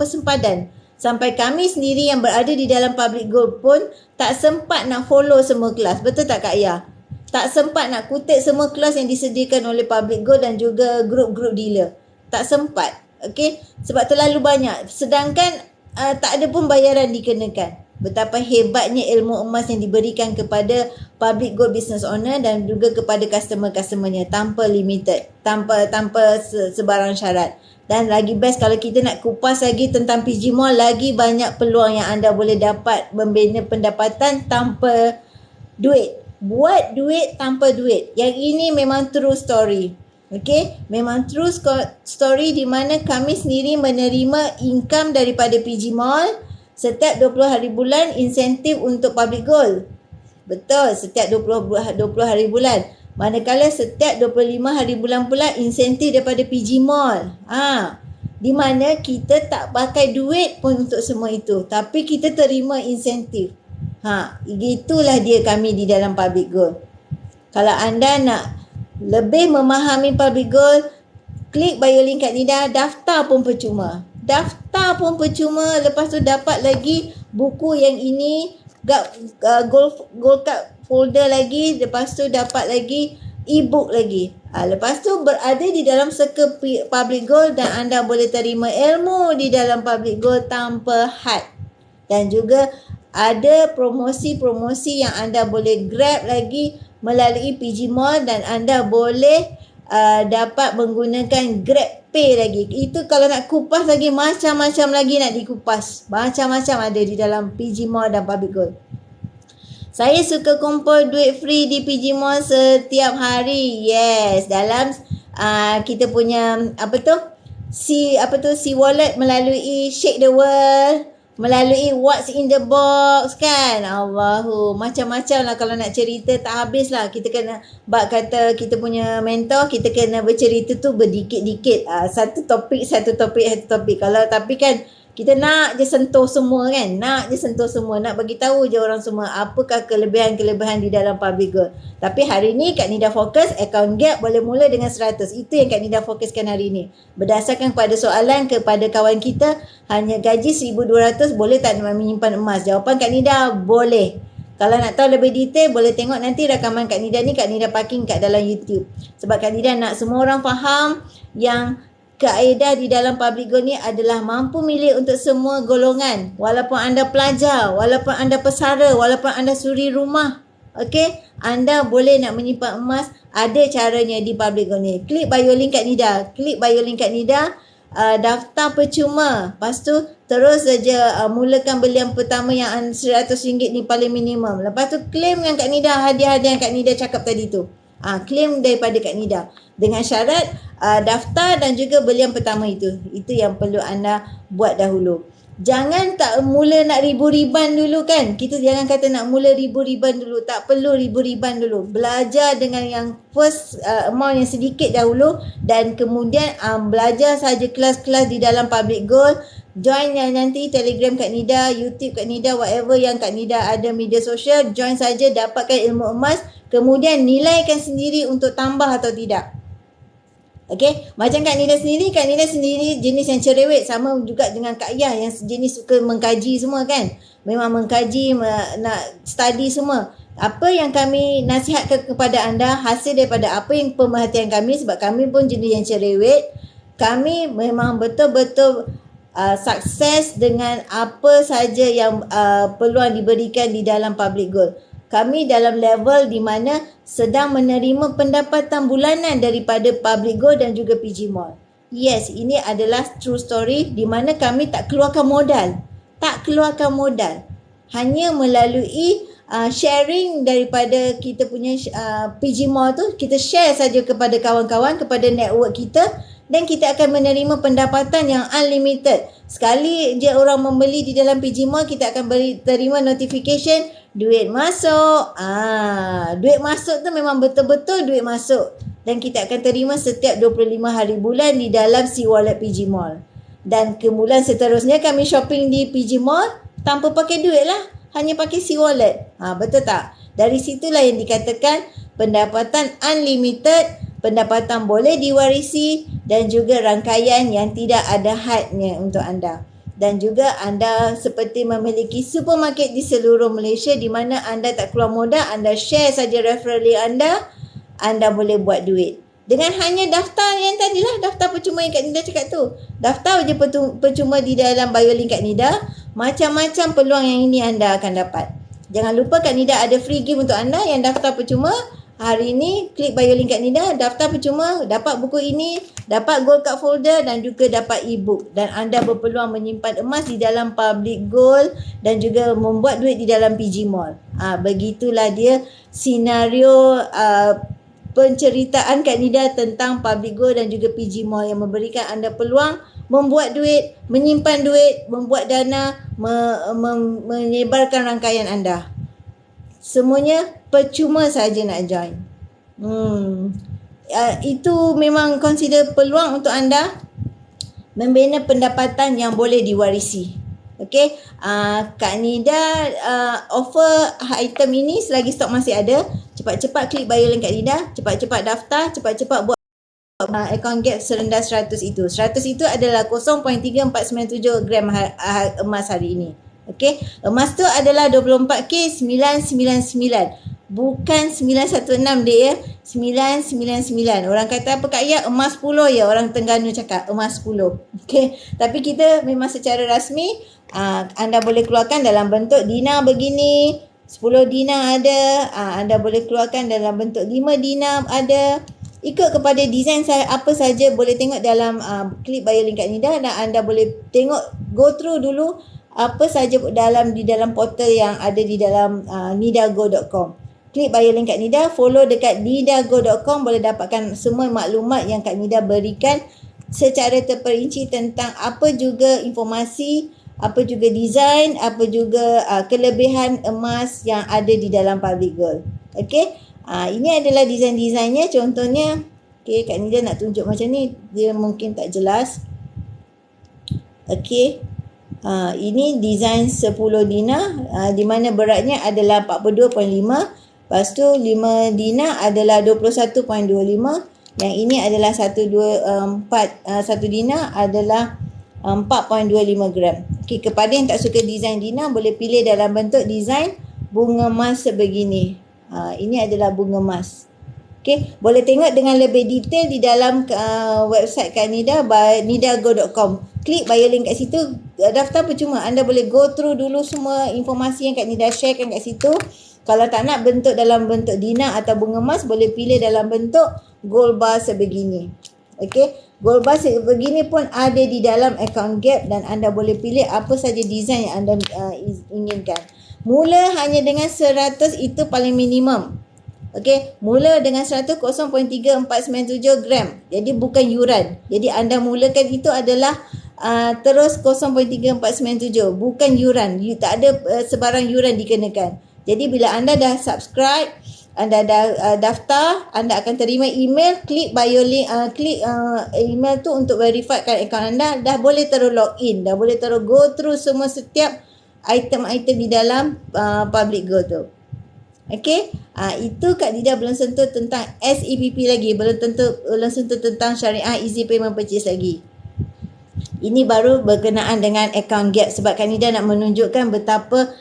sempadan. Sampai kami sendiri yang berada di dalam Public Gold pun tak sempat nak follow semua kelas. Betul tak Kak Ya? Tak sempat nak kutip semua kelas yang disediakan oleh Public Gold dan juga grup-grup dealer. Tak sempat. Okey? Sebab terlalu banyak. Sedangkan tak ada pun bayaran dikenakan. Betapa hebatnya ilmu emas yang diberikan kepada Public Gold business owner dan juga kepada customer-customernya tanpa limited, tanpa sebarang syarat. Dan lagi best kalau kita nak kupas lagi tentang PG Mall, lagi banyak peluang yang anda boleh dapat membina pendapatan tanpa duit. Buat duit tanpa duit. Yang ini memang true story. Okay, memang true story di mana kami sendiri menerima income daripada PG Mall setiap 20 hari bulan, insentif untuk Public Gold. Betul, setiap 20 hari bulan. Manakala setiap 25 hari bulan pula insentif daripada PG Mall. Di mana kita tak pakai duit pun untuk semua itu, tapi kita terima insentif. Itulah dia kami di dalam Public Gold. Kalau anda nak lebih memahami Public Gold, klik bio link kat Nida, daftar pun percuma. Lepas tu dapat lagi buku yang ini, Gold Card folder lagi, lepas tu dapat lagi e-book lagi. Lepas tu berada di dalam circle Public Gold dan anda boleh terima ilmu di dalam Public Gold tanpa had. Dan juga ada promosi-promosi yang anda boleh grab lagi melalui PG Mall dan anda boleh dapat menggunakan Grab Pay lagi. Itu kalau nak kupas lagi, macam-macam lagi nak dikupas. Macam-macam ada di dalam PG Mall dan Public Gold. Saya suka kumpul duit free di PG Mall setiap hari. Yes, dalam kita punya C wallet melalui Shake the World, melalui What's in the Box kan. Allahu, macam-macam lah kalau nak cerita tak habis lah. Kita kena, bak kata kita punya mentor, kita kena bercerita tu berdikit-dikit. Satu topik. Kalau tapi kan kita nak je sentuh semua kan. Nak bagi tahu je orang semua apakah kelebihan-kelebihan di dalam public goal. Tapi hari ni Kak Nida fokus account gap boleh mula dengan 100. Itu yang Kak Nida fokuskan hari ni. Berdasarkan pada soalan kepada kawan kita, hanya gaji 1,200 boleh tak menyimpan emas? Jawapan Kak Nida boleh. Kalau nak tahu lebih detail, boleh tengok nanti rakaman Kak Nida ni, Kak Nida parking kat dalam YouTube. Sebab Kak Nida nak semua orang faham yang kaedah di dalam public goal ni adalah mampu milik untuk semua golongan. Walaupun anda pelajar, walaupun anda pesara, walaupun anda suri rumah. Okey, anda boleh nak menyimpan emas, ada caranya di public goal ni. Klik bio link Kak Nida. Daftar percuma. Lepas tu terus saja mulakan belian pertama yang RM100 ni paling minimum. Lepas tu claim dengan Kak Nida hadiah-hadiah yang Kak Nida cakap tadi tu. Claim daripada Kak Nida. Dengan syarat daftar dan juga belian pertama itu. Itu yang perlu anda buat dahulu. Jangan tak mula nak ribu-riban dulu kan. Kita jangan kata nak mula ribu-riban dulu. Tak perlu ribu-riban dulu. Belajar dengan yang first amount yang sedikit dahulu. Dan kemudian belajar saja kelas-kelas di dalam public goal. Join yang nanti Telegram Kak Nida, YouTube Kak Nida, whatever yang Kak Nida ada media sosial. Join saja, dapatkan ilmu emas. Kemudian nilaikan sendiri untuk tambah atau tidak. Okey, macam Kak Nida sendiri jenis yang cerewet, sama juga dengan Kak Yah yang jenis suka mengkaji semua kan. Memang mengkaji, nak study semua. Apa yang kami nasihatkan kepada anda hasil daripada apa yang pemerhatian kami, sebab kami pun jenis yang cerewet. Kami memang betul-betul sukses dengan apa saja yang peluang diberikan di dalam public goal. Kami dalam level di mana sedang menerima pendapatan bulanan daripada public goal dan juga PG Mall. Yes, ini adalah true story di mana kami tak keluarkan modal. Hanya melalui sharing daripada kita punya PG Mall tu, kita share saja kepada kawan-kawan, kepada network kita, dan kita akan menerima pendapatan yang unlimited. Sekali je orang membeli di dalam PG Mall, kita akan terima notification duit masuk. Duit masuk tu memang betul-betul duit masuk. Dan kita akan terima setiap 25 hari bulan di dalam C-Wallet PG Mall. Dan kemudian seterusnya kami shopping di PG Mall tanpa pakai duit lah. Hanya pakai C-Wallet. Betul tak? Dari situlah yang dikatakan pendapatan unlimited, pendapatan boleh diwarisi dan juga rangkaian yang tidak ada hadnya untuk anda. Dan juga anda seperti memiliki supermarket di seluruh Malaysia di mana anda tak keluar modal, anda share saja referral anda boleh buat duit. Dengan hanya daftar yang tadilah, daftar percuma yang Kak Nida cakap tu. Daftar je percuma di dalam bio link Kak Nida, macam-macam peluang yang ini anda akan dapat. Jangan lupa Kak Nida ada free game untuk anda yang daftar percuma. Hari ini klik bio link Kak Nida, daftar percuma, dapat buku ini, dapat gold card folder dan juga dapat e-book. Dan anda berpeluang menyimpan emas di dalam public goal dan juga membuat duit di dalam PG Mall. Begitulah dia senario penceritaan Kak Nida tentang public goal dan juga PG Mall yang memberikan anda peluang membuat duit, menyimpan duit, membuat dana, menyebarkan rangkaian anda. Semuanya percuma saja nak join. Itu memang consider peluang untuk anda membina pendapatan yang boleh diwarisi. Okey, Kak Nida offer item ini selagi stok masih ada. Cepat-cepat klik bio link Kak Nida, cepat-cepat daftar, cepat-cepat buat account gap serendah 100 itu. 100 itu adalah 0.3497 gram emas hari ini. Okey, emas tu adalah 24K 999. Bukan 916 dia ya. 999. Orang kata apa Kak Ya? Emas 10 ya. Orang Terengganu cakap emas 10. Okey, tapi kita memang secara rasmi anda boleh keluarkan dalam bentuk dinar begini. 10 dinar ada. Anda boleh keluarkan dalam bentuk 5 dinar ada. Ikut kepada design apa saja, boleh tengok dalam klik bio link Kak Nida dan anda boleh tengok, go through dulu apa saja di dalam portal yang ada di dalam nidago.com. Klik bio link Kak Nida, follow dekat nidago.com, boleh dapatkan semua maklumat yang Kak Nida berikan secara terperinci tentang apa juga informasi apa juga design, apa juga kelebihan emas yang ada di dalam public gold. Okey, ini adalah design-desainnya. Contohnya, okey, Kak Nida nak tunjuk macam ni, dia mungkin tak jelas. Okey, ini design 10 dinar, di mana beratnya adalah 42.5. Lepas tu 5 dinar adalah 21.25. Yang ini adalah 1 dinar adalah 4.25 gram. Okey, kepada yang tak suka design dinar, boleh pilih dalam bentuk design bunga emas sebegini. Ini adalah bunga emas. Okey, boleh tengok dengan lebih detail di dalam website Kak Nida, nidago.com. Klik bio link kat situ. Daftar percuma. Anda boleh go through dulu semua informasi yang Kak Nida sharekan kat situ. Kalau tak nak bentuk dalam bentuk dinar atau bunga emas, boleh pilih dalam bentuk gold bar sebegini. Okey, gold bar sebegini pun ada di dalam account gap dan anda boleh pilih apa saja design yang anda inginkan. Mula hanya dengan 100, itu paling minimum. Okey, mula dengan 100 0.3497 gram. Jadi bukan yuran. Jadi anda mulakan itu adalah terus 0.3497, bukan yuran. Tak ada sebarang yuran dikenakan. Jadi bila anda dah subscribe, anda dah daftar, anda akan terima email, klik bio link, klik email tu untuk verifikan akaun anda, dah boleh terus login, dah boleh terus go through semua setiap item-item di dalam public gold tu. Okey, itu Kak Nida belum sentuh tentang SEPP lagi, belum sentuh tentang syariah easy payment purchase lagi. Ini baru berkenaan dengan account gap, sebab Kak Nida nak menunjukkan betapa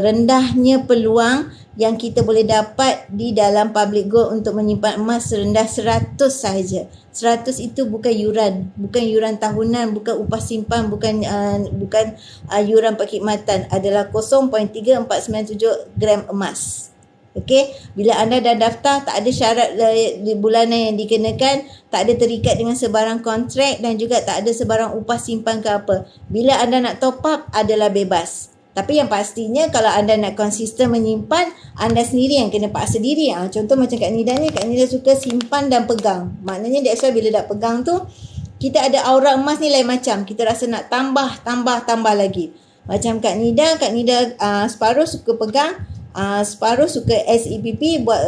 rendahnya peluang yang kita boleh dapat di dalam public gold untuk menyimpan emas serendah 100 sahaja. 100 itu bukan yuran, bukan yuran tahunan, bukan upah simpan, bukan yuran perkhidmatan, adalah 0.3497 gram emas. Okey, bila anda dah daftar, tak ada syarat bulanan yang dikenakan, tak ada terikat dengan sebarang kontrak dan juga tak ada sebarang upah simpan ke apa. Bila anda nak top up adalah bebas. Tapi yang pastinya kalau anda nak konsisten menyimpan, anda sendiri yang kena paksa diri. Contoh macam Kak Nida ni, Kak Nida suka simpan dan pegang. Maknanya that's why bila dah pegang tu, kita ada aura emas ni lain macam. Kita rasa nak tambah lagi. Macam Kak Nida separuh suka pegang, separuh suka SEPP, buat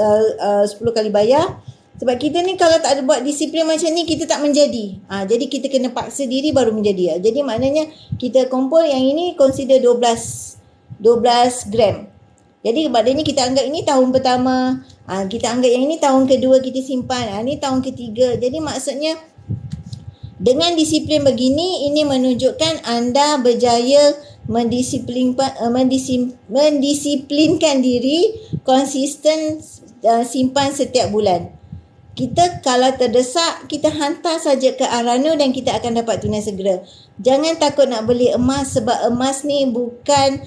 10 kali bayar. Sebab kita ni kalau tak ada buat disiplin macam ni, kita tak menjadi. Jadi kita kena paksa diri baru menjadi. Jadi maknanya kita kumpul yang ini consider 12 gram. Jadi maknanya kita anggap ini tahun pertama, kita anggap yang ini tahun kedua kita simpan, ini tahun ketiga. Jadi maksudnya dengan disiplin begini, ini menunjukkan anda berjaya mendisiplinkan diri, konsisten simpan setiap bulan. Kita kalau terdesak, kita hantar saja ke Arano dan kita akan dapat tunai segera. Jangan takut nak beli emas, sebab emas ni bukan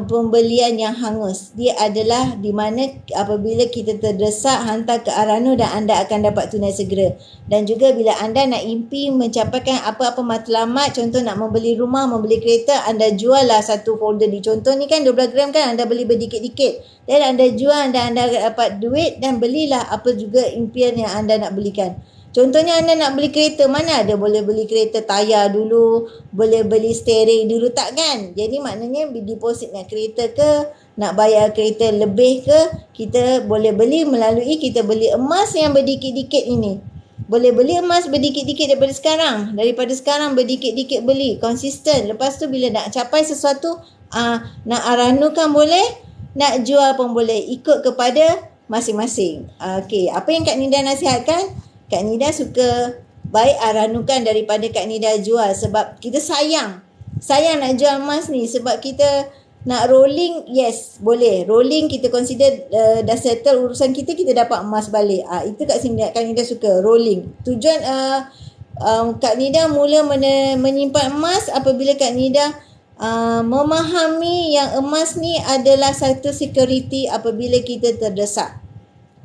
pembelian yang hangus. Dia adalah di mana apabila kita terdesak, hantar ke Arano dan anda akan dapat tunai segera. Dan juga bila anda nak impi mencapaikan apa-apa matlamat, contoh nak membeli rumah, membeli kereta, anda jual lah satu folder ni. Contoh ni kan 12 gram kan, anda beli berdikit-dikit. Dan anda jual dan anda dapat duit dan belilah apa juga impian yang anda nak belikan. Contohnya anda nak beli kereta, mana ada boleh beli kereta tayar dulu, boleh beli steering dulu, tak kan? Jadi maknanya deposit nak kereta ke, nak bayar kereta lebih ke, kita boleh beli melalui kita beli emas yang berdikit-dikit ini. Boleh beli emas berdikit-dikit daripada sekarang berdikit-dikit beli, konsisten. Lepas tu bila nak capai sesuatu, nak aranukan boleh, nak jual pun boleh, ikut kepada masing-masing. Okey, apa yang Kak Nida nasihatkan? Kak Nida suka baik aranukan daripada Kak Nida jual, sebab kita sayang nak jual emas ni. Sebab kita nak rolling, yes boleh rolling, kita consider dah settle urusan kita dapat emas balik. Itu Kak Nida suka rolling. Tujuan Kak Nida mula menyimpan emas apabila Kak Nida memahami yang emas ni adalah satu security apabila kita terdesak.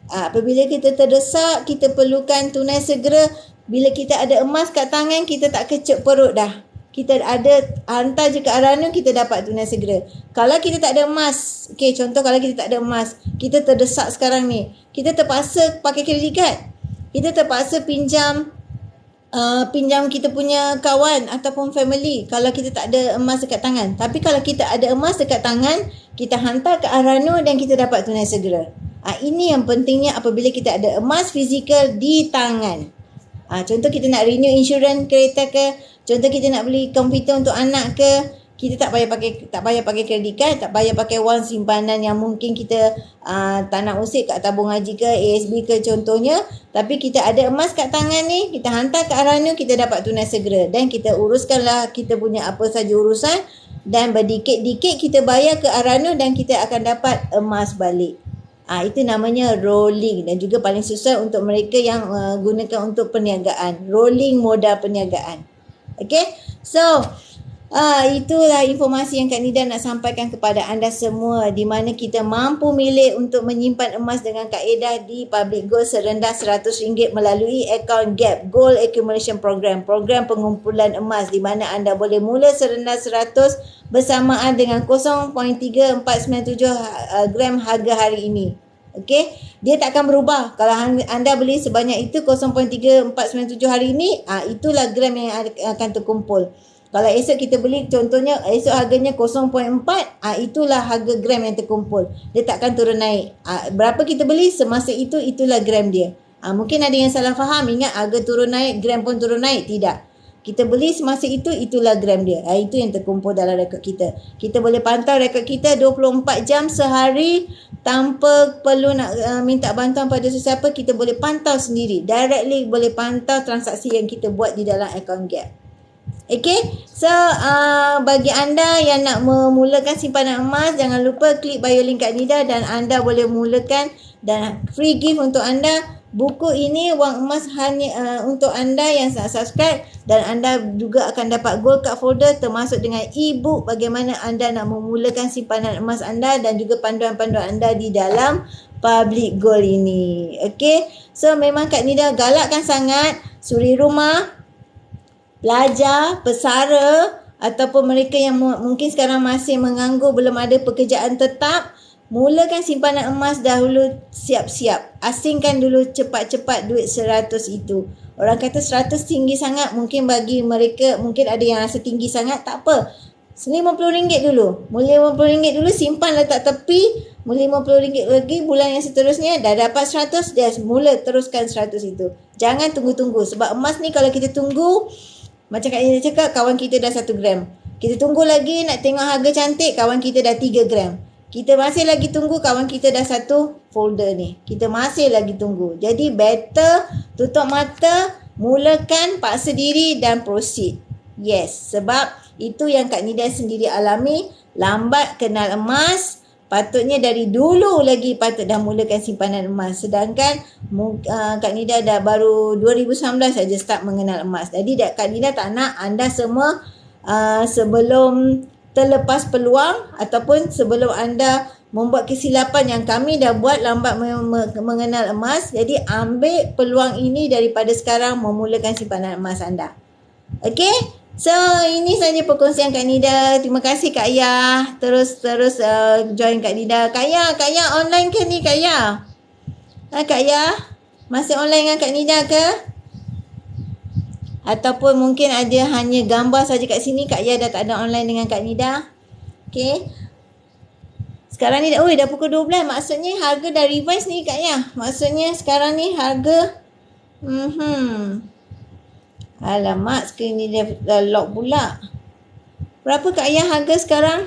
Apabila kita terdesak, kita perlukan tunai segera. Bila kita ada emas kat tangan, kita tak kecep perut dah. Kita ada, hantar je ke Arano, kita dapat tunai segera. Kalau kita tak ada emas, contoh kalau kita tak ada emas, kita terdesak sekarang ni, kita terpaksa pakai kredit card. Kita terpaksa pinjam pinjam kita punya kawan ataupun family kalau kita tak ada emas dekat tangan. Tapi kalau kita ada emas dekat tangan, kita hantar ke Arano dan kita dapat tunai segera. Ini yang pentingnya apabila kita ada emas fizikal di tangan. Contoh kita nak renew insurans kereta ke, contoh kita nak beli komputer untuk anak ke, kita tak payah pakai kredit card, tak payah pakai wang simpanan yang mungkin kita tak nak usik kat tabung haji ke, ASB ke contohnya. Tapi kita ada emas kat tangan ni, kita hantar ke Arano, kita dapat tunai segera. Dan kita uruskanlah kita punya apa saja urusan. Dan berdikit-dikit kita bayar ke Arano dan kita akan dapat emas balik. Itu namanya rolling dan juga paling susah untuk mereka yang gunakan untuk perniagaan. Rolling modal perniagaan. Okay, so itulah informasi yang Kak Nida nak sampaikan kepada anda semua, di mana kita mampu milih untuk menyimpan emas dengan kaedah di Public Gold serendah RM100 melalui akaun GAP, Gold Accumulation Program, program pengumpulan emas, di mana anda boleh mula serendah 100 bersamaan dengan 0.3497 gram harga hari ini. Okey, dia tak akan berubah. Kalau anda beli sebanyak itu 0.3497 hari ini, itulah gram yang akan terkumpul. Kalau esok kita beli, contohnya esok harganya 0.4, itulah harga gram yang terkumpul. Dia tak akan turun naik. Berapa kita beli, semasa itu, itulah gram dia. Mungkin ada yang salah faham, ingat harga turun naik, gram pun turun naik. Tidak. Kita beli semasa itu, itulah gram dia. Itu yang terkumpul dalam rekod kita. Kita boleh pantau rekod kita 24 jam sehari tanpa perlu nak minta bantuan pada sesiapa. Kita boleh pantau sendiri. Directly boleh pantau transaksi yang kita buat di dalam akaun GAP. Okay, so bagi anda yang nak memulakan simpanan emas, jangan lupa klik bio link Kak Nida dan anda boleh mulakan. Dan free gift untuk anda, buku ini wang emas hanya untuk anda yang subscribe, dan anda juga akan dapat gold card folder termasuk dengan e-book bagaimana anda nak memulakan simpanan emas anda dan juga panduan-panduan anda di dalam Public Gold ini. Okay, so memang Kak Nida galakkan sangat suri rumah, pelajar, pesara ataupun mereka yang mungkin sekarang masih menganggur, belum ada pekerjaan tetap, mulakan simpanan emas dahulu, siap-siap. Asingkan dulu cepat-cepat duit 100 itu. Orang kata 100 tinggi sangat, mungkin bagi mereka, mungkin ada yang rasa tinggi sangat, tak apa. RM50 dulu. Mula RM50 dulu, simpan letak tepi. Mula RM50 lagi, bulan yang seterusnya dah dapat 100, dah mula teruskan 100 itu. Jangan tunggu-tunggu. Sebab emas ni kalau kita tunggu, macam Kak Nida cakap, kawan kita dah 1 gram. Kita tunggu lagi nak tengok harga cantik, kawan kita dah 3 gram. Kita masih lagi tunggu, kawan kita dah 1 folder ni. Kita masih lagi tunggu. Jadi better tutup mata, mulakan, paksa diri dan proceed. Yes, sebab itu yang Kak Nida sendiri alami. Lambat kenal emas, patutnya dari dulu lagi patut dah mulakan simpanan emas. Sedangkan Kak Nida dah baru 2019 saja start mengenal emas. Jadi Kak Nida tak nak anda semua sebelum terlepas peluang ataupun sebelum anda membuat kesilapan yang kami dah buat, lambat mengenal emas. Jadi ambil peluang ini daripada sekarang memulakan simpanan emas anda. Okay? So, ini saja perkongsian Kak Nida. Terima kasih Kak Yah. Terus join Kak Nida. Kak Yah online ke ni Kak Yah? Kak Yah? Masih online dengan Kak Nida ke? Ataupun mungkin ada hanya gambar saja kat sini, Kak Yah dah tak ada online dengan Kak Nida. Okay. Sekarang ni dah pukul 12. Maksudnya harga dah revise ni Kak Yah. Maksudnya sekarang ni harga alamak, skrin ni dah lock pula. Berapa Kak Yah harga sekarang?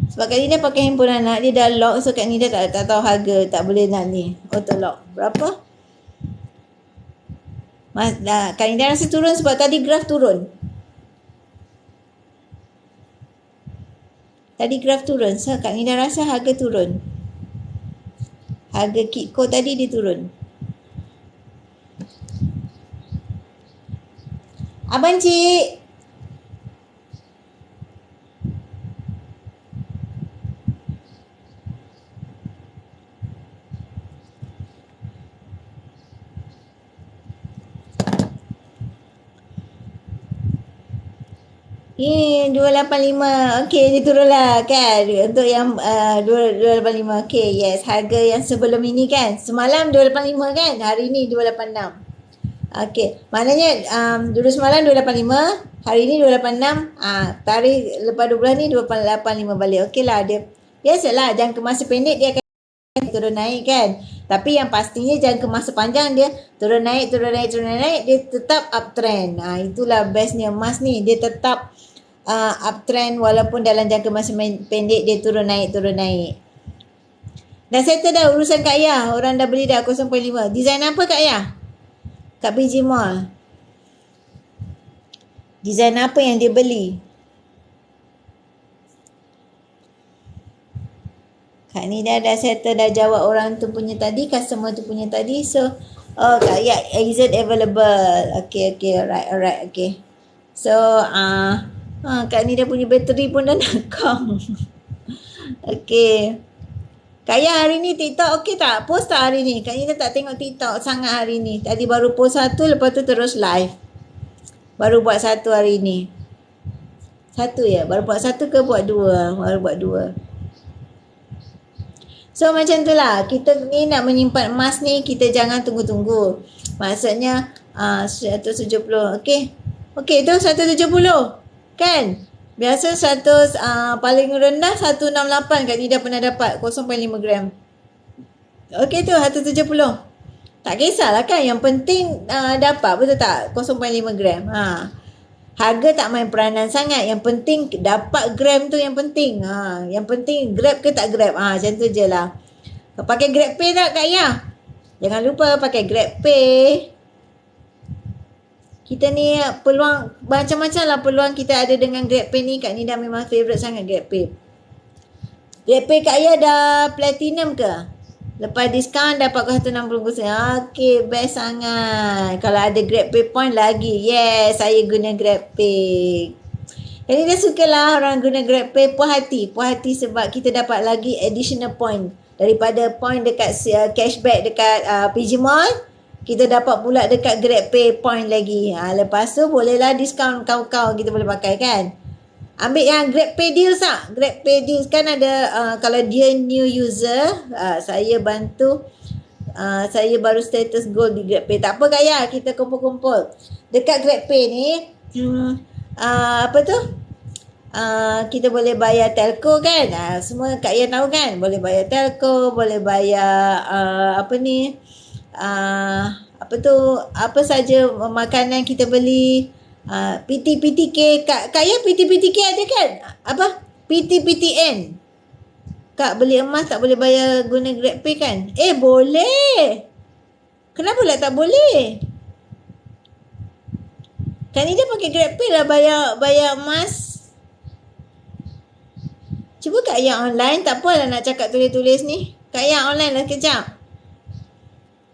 Sebab Kak Nida pakai handphone anak, dia dah lock. So Kak Nida tak tahu harga, tak boleh nak ni auto lock. Berapa? Kak Nida rasa turun sebab tadi graf turun. Tadi graf turun. So Kak Nida rasa harga turun. Harga Kitco tadi dia turun. Abang Cik. Ini 285. Okey, dia turun lah kan. Untuk yang 285. Okey, yes. Harga yang sebelum ini kan. Semalam 285 kan. Hari ni 286. Okey, maknanya dulu semalam 285, hari ni 286, tarikh lepas 2 bulan ni 285 balik. Okeylah, dia biasalah jangka masa pendek dia akan turun naik kan. Tapi yang pastinya jangka masa panjang dia turun naik, dia tetap uptrend. Itulah bestnya emas ni, dia tetap uptrend walaupun dalam jangka masa pendek dia turun naik. Dah settle dah urusan Kak Yah, orang dah beli dah 0.5. Design apa Kak Yah? Kat PG Mall. Design apa yang dia beli? Kak Nida dah settle, dah jawab orang tu punya tadi, customer tu punya tadi. So, Kak Yah, is it available? Okay, alright, okay. So, Kak Nida punya bateri pun dah nak kong. Okay. Kak Yah, hari ni TikTok okey tak? Post tak hari ni? Kak Nida tak tengok TikTok sangat hari ni. Tadi baru post satu, lepas tu terus live. Baru buat satu hari ni. Satu ya? Baru buat satu ke buat dua? Baru buat dua. So macam tu lah. Kita ni nak menyimpan emas ni, kita jangan tunggu-tunggu. Maksudnya 170. Okey. Okey tu 170. Kan? Biasa 100 paling rendah 168 Kak Nida pernah dapat 0.5 gram. Okey tu 170. Tak kisahlah kan, yang penting dapat, betul tak? 0.5 gram. Harga tak main peranan sangat, yang penting dapat gram tu yang penting. Yang penting grab ke tak grab. Macam tu je lah. Pakai GrabPay tak Kak Yah? Jangan lupa pakai GrabPay. Kita ni peluang, macam-macam lah peluang kita ada dengan GrabPay ni. Kak Nida memang favourite sangat GrabPay. GrabPay Kak Yah dah platinum ke? Lepas diskaun dapat 160%. Okey, best sangat. Kalau ada GrabPay point lagi. Yes, saya guna GrabPay. Kak Nida sukalah orang guna GrabPay. Puas hati sebab kita dapat lagi additional point. Daripada point dekat cashback dekat PG Mall, kita dapat pula dekat GrabPay point lagi. Lepas tu bolehlah diskaun kau-kau kita boleh pakai kan. Ambil yang GrabPay Deals tak? GrabPay Deals kan ada, kalau dia new user, saya bantu, saya baru status gold di GrabPay. Tak apa Kak Yah, kita kumpul-kumpul. Dekat GrabPay ni, apa tu? Kita boleh bayar telco kan. Semua Kak Yah tahu kan. Boleh bayar telco, boleh bayar apa tu, apa saja makanan kita beli, PT-PTK. Kak Yah PT-PTK ada kan? Apa? PT-PTN. Kak beli emas tak boleh bayar guna GrabPay kan? Boleh. Kenapa lah tak boleh? Kan ni dia pakai GrabPay lah bayar emas. Cuba Kak Yah online, tak apalah nak cakap tulis-tulis ni. Kak Yah online lah kejap.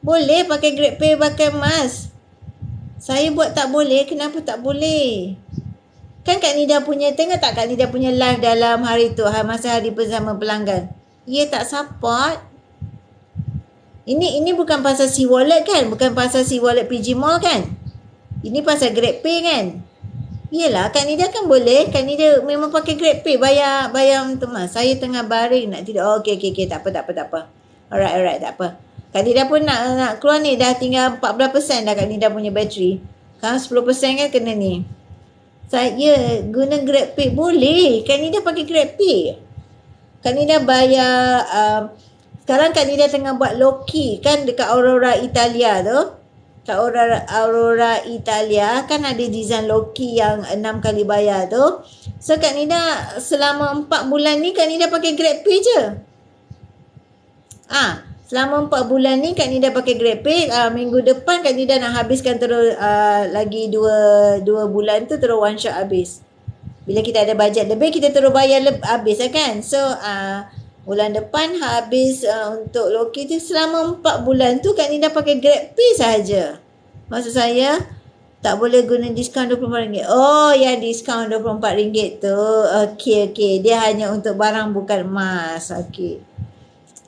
Boleh pakai GrabPay pakai emas. Saya buat tak boleh, kenapa tak boleh? Kan Kak Nida punya, tengok tak Kak Nida punya live dalam hari tu, masa hari bersama pelanggan. Ia tak support. Ini bukan pasal C-Wallet kan? Bukan pasal C-Wallet PG Mall kan? Ini pasal GrabPay kan? Yelah, Kak Nida kan boleh. Kak Nida memang pakai GrabPay bayar untuk emas. Saya tengah baring nak tidur. Okey, tak apa. Alright, tak apa. Kak Nida pun nak keluar ni, dah tinggal 14% dah Kak Nida punya bateri. Kan 10% kan kena ni. Saya guna GrabPay boleh. Kak Nida pakai GrabPay. Kak Nida bayar, sekarang Kak Nida tengah buat low-key kan dekat Aurora Italia tu. Kat Aurora Italia kan ada design low-key yang 6 kali bayar tu. So Kak Nida selama 4 bulan ni Kak Nida pakai GrabPay je. Selama 4 bulan ni Kak Nida pakai GrabPay. Minggu depan Kak Nida nak habiskan terus lagi 2 bulan tu terus one shot habis. Bila kita ada bajet lebih kita terus bayar habis lah kan. So bulan depan habis untuk loki tu. Selama 4 bulan tu Kak Nida pakai GrabPay saja. Maksud saya tak boleh guna diskaun RM24. Oh ya, diskaun RM24 tu. Okey. Dia hanya untuk barang bukan emas. Okey.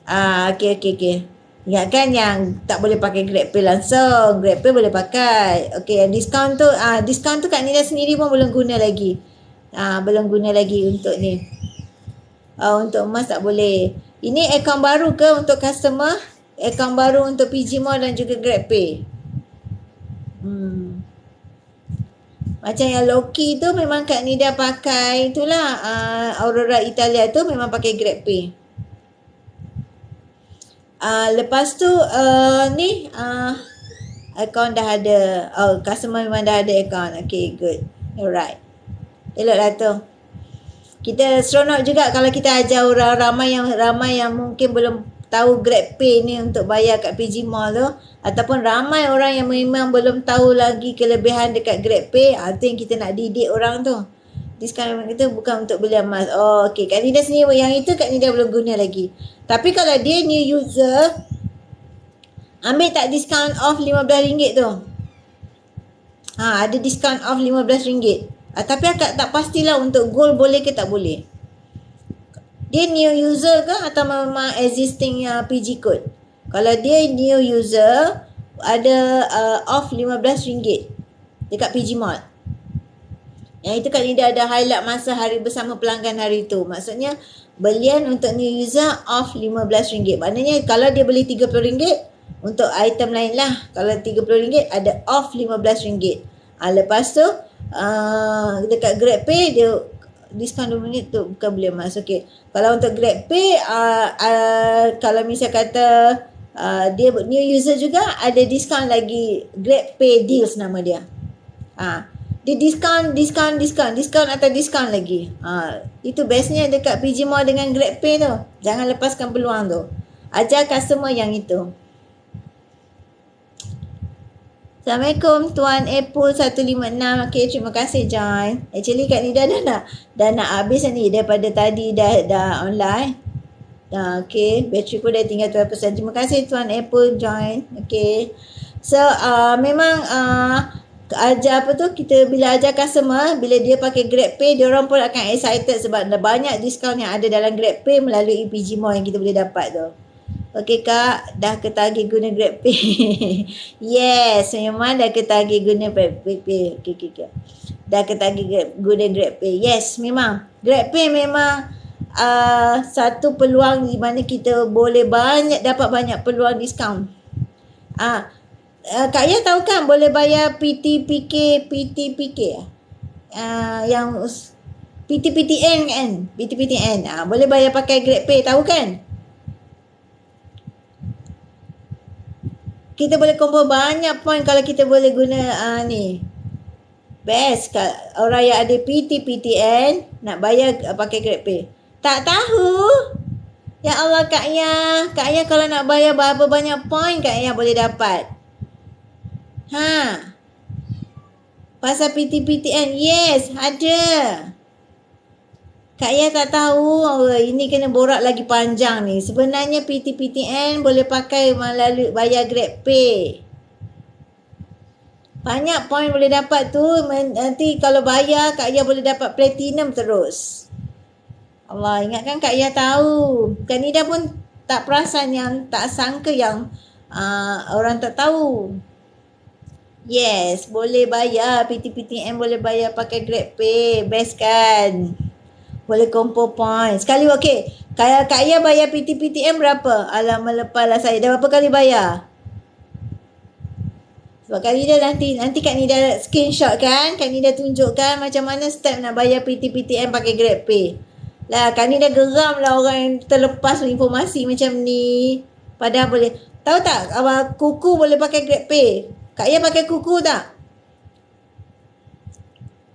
Okey. Ingatkan yang tak boleh pakai GrabPay langsung. GrabPay boleh pakai. Okey, yang diskaun tu Kak Nida sendiri pun belum guna lagi. Belum guna lagi untuk ni. Untuk emas tak boleh. Ini akaun baru ke untuk customer? Akaun baru untuk PG Mall dan juga GrabPay. Macam yang Loki tu memang Kak Nida pakai itulah, Aurora Italia tu memang pakai GrabPay. Lepas tu ni account dah ada. Customer memang dah ada account. Okay, good. Alright. Eloklah tu. Kita seronok juga kalau kita ajar orang ramai yang mungkin belum tahu GrabPay ni untuk bayar kat PG Mall tu, ataupun ramai orang yang memang belum tahu lagi kelebihan dekat GrabPay. Itu yang kita nak didik orang tu. Diskaun kita bukan untuk beli emas. Oh, okey. Kak Nida sendiri yang itu Kak Nida belum guna lagi. Tapi kalau dia new user, ambil tak diskaun off RM15 tu? Ada diskaun off RM15. Tapi akak tak pastilah untuk gold boleh ke tak boleh. Dia new user ke atau memang existing PG code? Kalau dia new user, ada off RM15 dekat PG Mall. Yang itu Kak Nida ada highlight masa hari bersama pelanggan hari tu. Maksudnya belian untuk new user off RM15. Maknanya kalau dia beli RM30 untuk item lain lah. Kalau RM30 ada off RM15. Lepas tu dekat GrabPay dia diskaun RM20 tu bukan beli emas. Okey. Kalau untuk GrabPay kalau misal kata dia new user juga ada diskaun lagi, GrabPay Deals nama dia. Dia diskaun atau diskaun lagi. Itu bestnya dekat PG Mall dengan GrabPay tu. Jangan lepaskan peluang tu. Ajar customer yang itu. Assalamualaikum Tuan Apple 156. Okay, terima kasih John. Actually Kak Nida dah nak habis ni daripada tadi dah online. Okay, bateri pun dah tinggal 12%. Terima kasih Tuan Apple join. Okay. So memang ajar apa tu, kita bila ajar customer, bila dia pakai GrabPay, dia orang pun akan excited sebab banyak diskaun yang ada dalam GrabPay melalui PG Mall yang kita boleh dapat tu. Okey Kak, dah ketagih guna GrabPay. Yes, memang dah ketagih guna GrabPay. Okay. Dah ketagih guna GrabPay. Yes, memang. GrabPay memang satu peluang di mana kita boleh dapat banyak peluang diskaun. Kak Ya tahu kan boleh bayar PTPK yang PTPTN kan? PTPTN. Boleh bayar pakai GrabPay, tahu kan? Kita boleh kumpul banyak point kalau kita boleh guna ni. Best orang yang ada PTPTN nak bayar pakai GrabPay. Tak tahu. Ya Allah Kak Ya kalau nak bayar berapa banyak point Kak Ya boleh dapat. Pasal PTPTN, yes, ada. Kak Ya tak tahu. Ini kena borak lagi panjang ni. Sebenarnya PTPTN boleh pakai melalui bayar GrabPay. Banyak point boleh dapat tu. Nanti kalau bayar Kak Ya boleh dapat platinum terus. Allah, ingatkan Kak Ya tahu. Kak Nida pun tak perasan tak sangka yang orang tak tahu. Yes, boleh bayar PTPTN, boleh bayar pakai GrabPay. Best kan? Boleh kumpul point. Sekali okey. Kak Ya bayar PTPTN berapa? Alamak, lepaslah saya. Dah berapa kali bayar? Sebab Kak Nida nanti Kak Nida screenshot kan? Kak Nida tunjukkan macam mana step nak bayar PTPTN pakai GrabPay. Lah, Kak Nida geram lah orang yang terlepas informasi macam ni. Padahal boleh. Tahu tak? Kuku boleh pakai GrabPay. Kak Ya pakai kuku tak?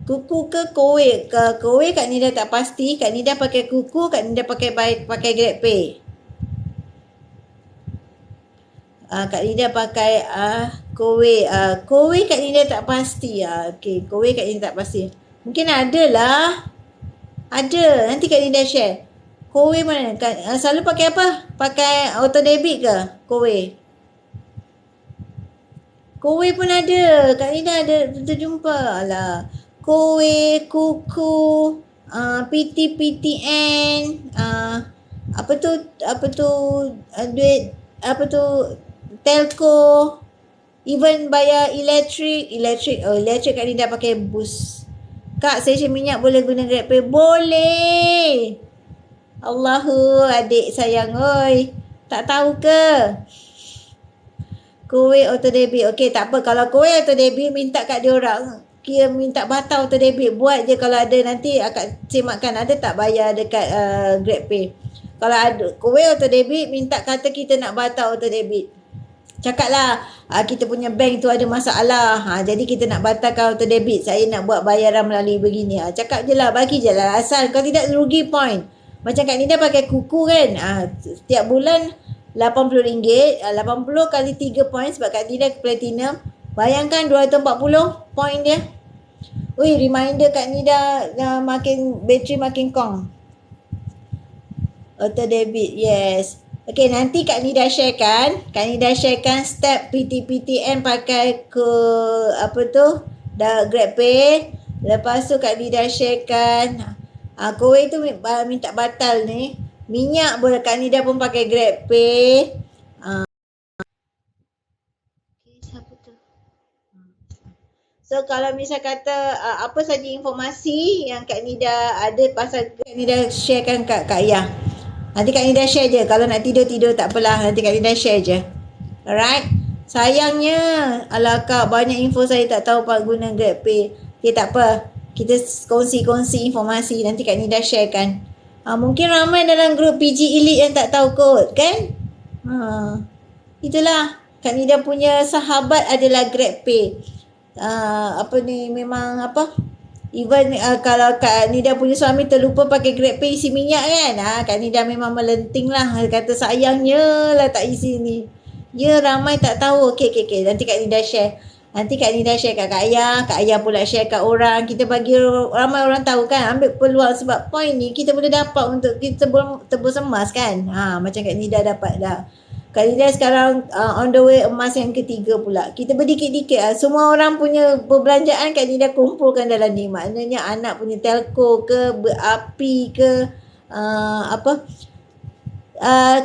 Kuku ke kowe? Kowe Kak Nida tak pasti. Kak Nida pakai kuku, Kak Nida pakai GrabPay. Kak Nida pakai kowe. Kowe Kak Nida tak pasti. Okey, kowe Kak Nida tak pasti. Mungkin ada lah. Ada. Nanti Kak Nida share. Kowe mana? Selalu pakai apa? Pakai auto debit ke? Kowe. Kowe pun ada. Kak Nida ada terjumpa. Alah. Kowe, kuku, PTPTN, duit, telco, even bayar elektrik Kak Nida pakai bus. Kak, stesen minyak boleh guna GrabPay? Boleh. Allahu, adik sayang oi. Tak tahu ke? Kuih auto debit. Okey, tak apa. Kalau kuih auto debit, minta kat dia orang. Kira minta batal auto debit. Buat je kalau ada, nanti akak semakkan. Ada tak bayar dekat GrabPay? Kalau ada kuih auto debit, minta kata kita nak batal auto debit. Cakaplah, kita punya bank tu ada masalah. Jadi kita nak batalkan auto debit. Saya nak buat bayaran melalui begini. Cakap je lah, bagi je lah. Asal kalau tidak rugi point. Macam Kak Nida pakai kuku kan. Setiap bulan RM80. 80 kali 3 point sebab Kak Nida platinum. Bayangkan 240 point dia. Ui, reminder Kak Nida makin bateri makin kong. Auto debit, yes. Okey, nanti Kak Nida sharekan. Kak Nida sharekan step PTPTN pakai ke apa tu? GrabPay. Lepas tu Kak Nida sharekan kuih tu minta batal ni. Minyak boleh Kak Nida pun pakai GrabPay. Siapa tu? So kalau misal kata apa saja informasi yang Kak Nida ada pasal Kak Nida sharekan kat Kak Ayah. Nanti Kak Nida share je. Kalau nak tidur-tidur tak apalah. Nanti Kak Nida share je. Alright. Sayangnya, alah Kak, banyak info saya tak tahu Pak guna GrabPay. Okay, tak apa. Kita kongsi-kongsi informasi. Nanti Kak Nida sharekan. Mungkin ramai dalam grup PG Elite yang tak tahu kod, kan? Itulah. Kak Nida punya sahabat adalah GrabPay. Memang apa? Even kalau Kak Nida punya suami terlupa pakai GrabPay isi minyak kan. Kak Nida memang melenting lah. Kata sayangnya lah tak isi ni. Ya, ramai tak tahu. Okey. Nanti Kak Nida share. Nanti Kak Nida share kat Kak Ayah. Kak Ayah pula share kat orang. Kita bagi ramai orang tahu kan. Ambil peluang sebab point ni kita boleh dapat untuk kita tebus emas kan. Macam Kak Nida dapat dah. Kak Nida sekarang on the way emas yang ketiga pula. Kita berdikit-dikit. Semua orang punya perbelanjaan Kak Nida kumpulkan dalam ni. Maknanya anak punya telco ke, berapi ke,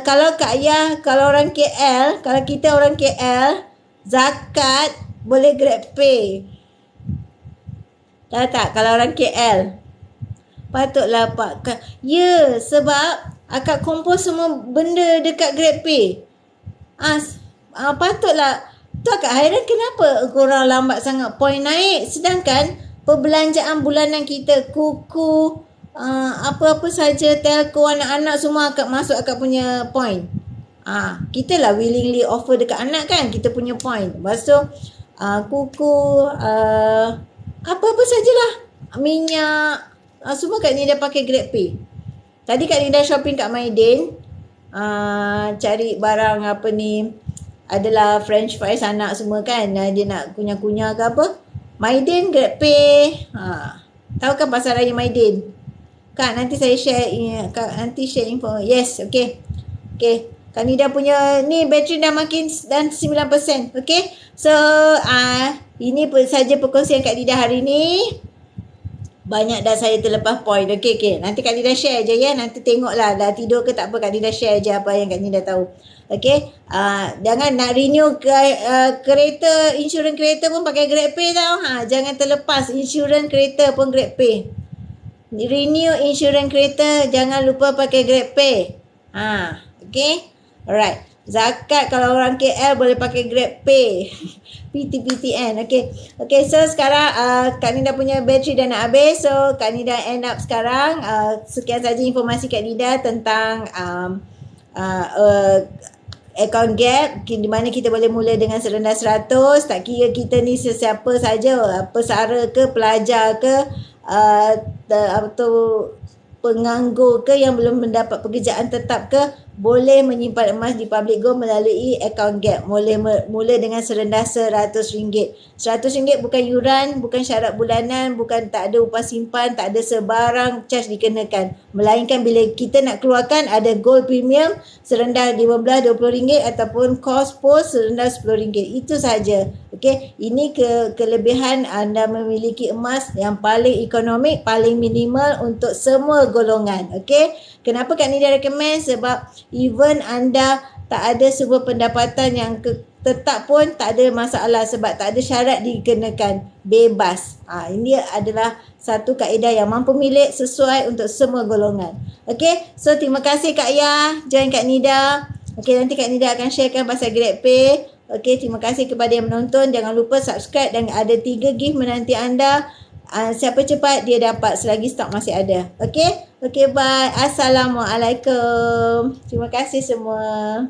kalau Kak Ayah, kalau orang KL, kalau kita orang KL, zakat boleh GrabPay. Tahu tak kalau orang KL? Patutlah Pak. Ya, sebab akak kumpul semua benda dekat GrabPay. Patutlah. Tu akak hairan kenapa korang lambat sangat point naik. Sedangkan perbelanjaan bulanan kita, kuku, apa-apa saja, telco, anak-anak semua akak masuk akak punya point. Kita lah willingly offer dekat anak kan. Kita punya point. Lepas tu, kuku, apa-apa sajalah. Minyak, semua Kak Nida pakai GrabPay. Tadi Kak Nida shopping kat Maidin. Cari barang apa ni, adalah french fries anak semua kan. Dia nak kunyah-kunyah ke apa. Maidin GrabPay. Tahu kan pasar raya Maidin? Kak, nanti saya share, nanti share info. Yes, okay. Kak Nida punya ni bateri dah makin dan 9%. Okay. So, ini saja perkongsian Kak Nida hari ni. Banyak dah saya terlepas point. Okay. Nanti Kak Nida share je ya. Nanti tengoklah dah tidur ke tak apa. Kak Nida share je apa yang Kak Nida tahu. Okay. Jangan nak renew kereta, insurans kereta pun pakai GrabPay tau. Jangan terlepas insurans kereta pun GrabPay. Renew insurans kereta jangan lupa pakai GrabPay. Okay. Alright. Zakat kalau orang KL boleh pakai GrabPay. PTPTN. Okay, so sekarang Kak Nida punya bateri dah nak habis. So Kak Nida end up sekarang. Sekian saja informasi Kak Nida tentang account gap, di mana kita boleh mula dengan serendah 100. Tak kira kita ni sesiapa saja, pesara ke, pelajar ke, penganggur ke, yang belum mendapat pekerjaan tetap ke, boleh menyimpan emas di public gold melalui account gap. Mula dengan serendah RM100. RM100 bukan yuran, bukan syarat bulanan, bukan tak ada upah simpan, tak ada sebarang charge dikenakan. Melainkan bila kita nak keluarkan, ada gold premium serendah RM15-20 ataupun cost post serendah RM10. Itu saja. Okey, ini kelebihan anda memiliki emas yang paling ekonomik, paling minimal untuk semua golongan. Okey, kenapa Kak Nida recommend? Sebab even anda tak ada sebuah pendapatan yang tetap pun tak ada masalah sebab tak ada syarat dikenakan, bebas. Ini adalah satu kaedah yang mampu milik sesuai untuk semua golongan. Okey, so terima kasih Kak Ayah join Kak Nida. Okey, nanti Kak Nida akan sharekan pasal GrabPay. Okey, terima kasih kepada yang menonton. Jangan lupa subscribe dan ada 3 gift menanti anda. Siapa cepat dia dapat selagi stok masih ada. Okey? Okey, bye. Assalamualaikum. Terima kasih semua.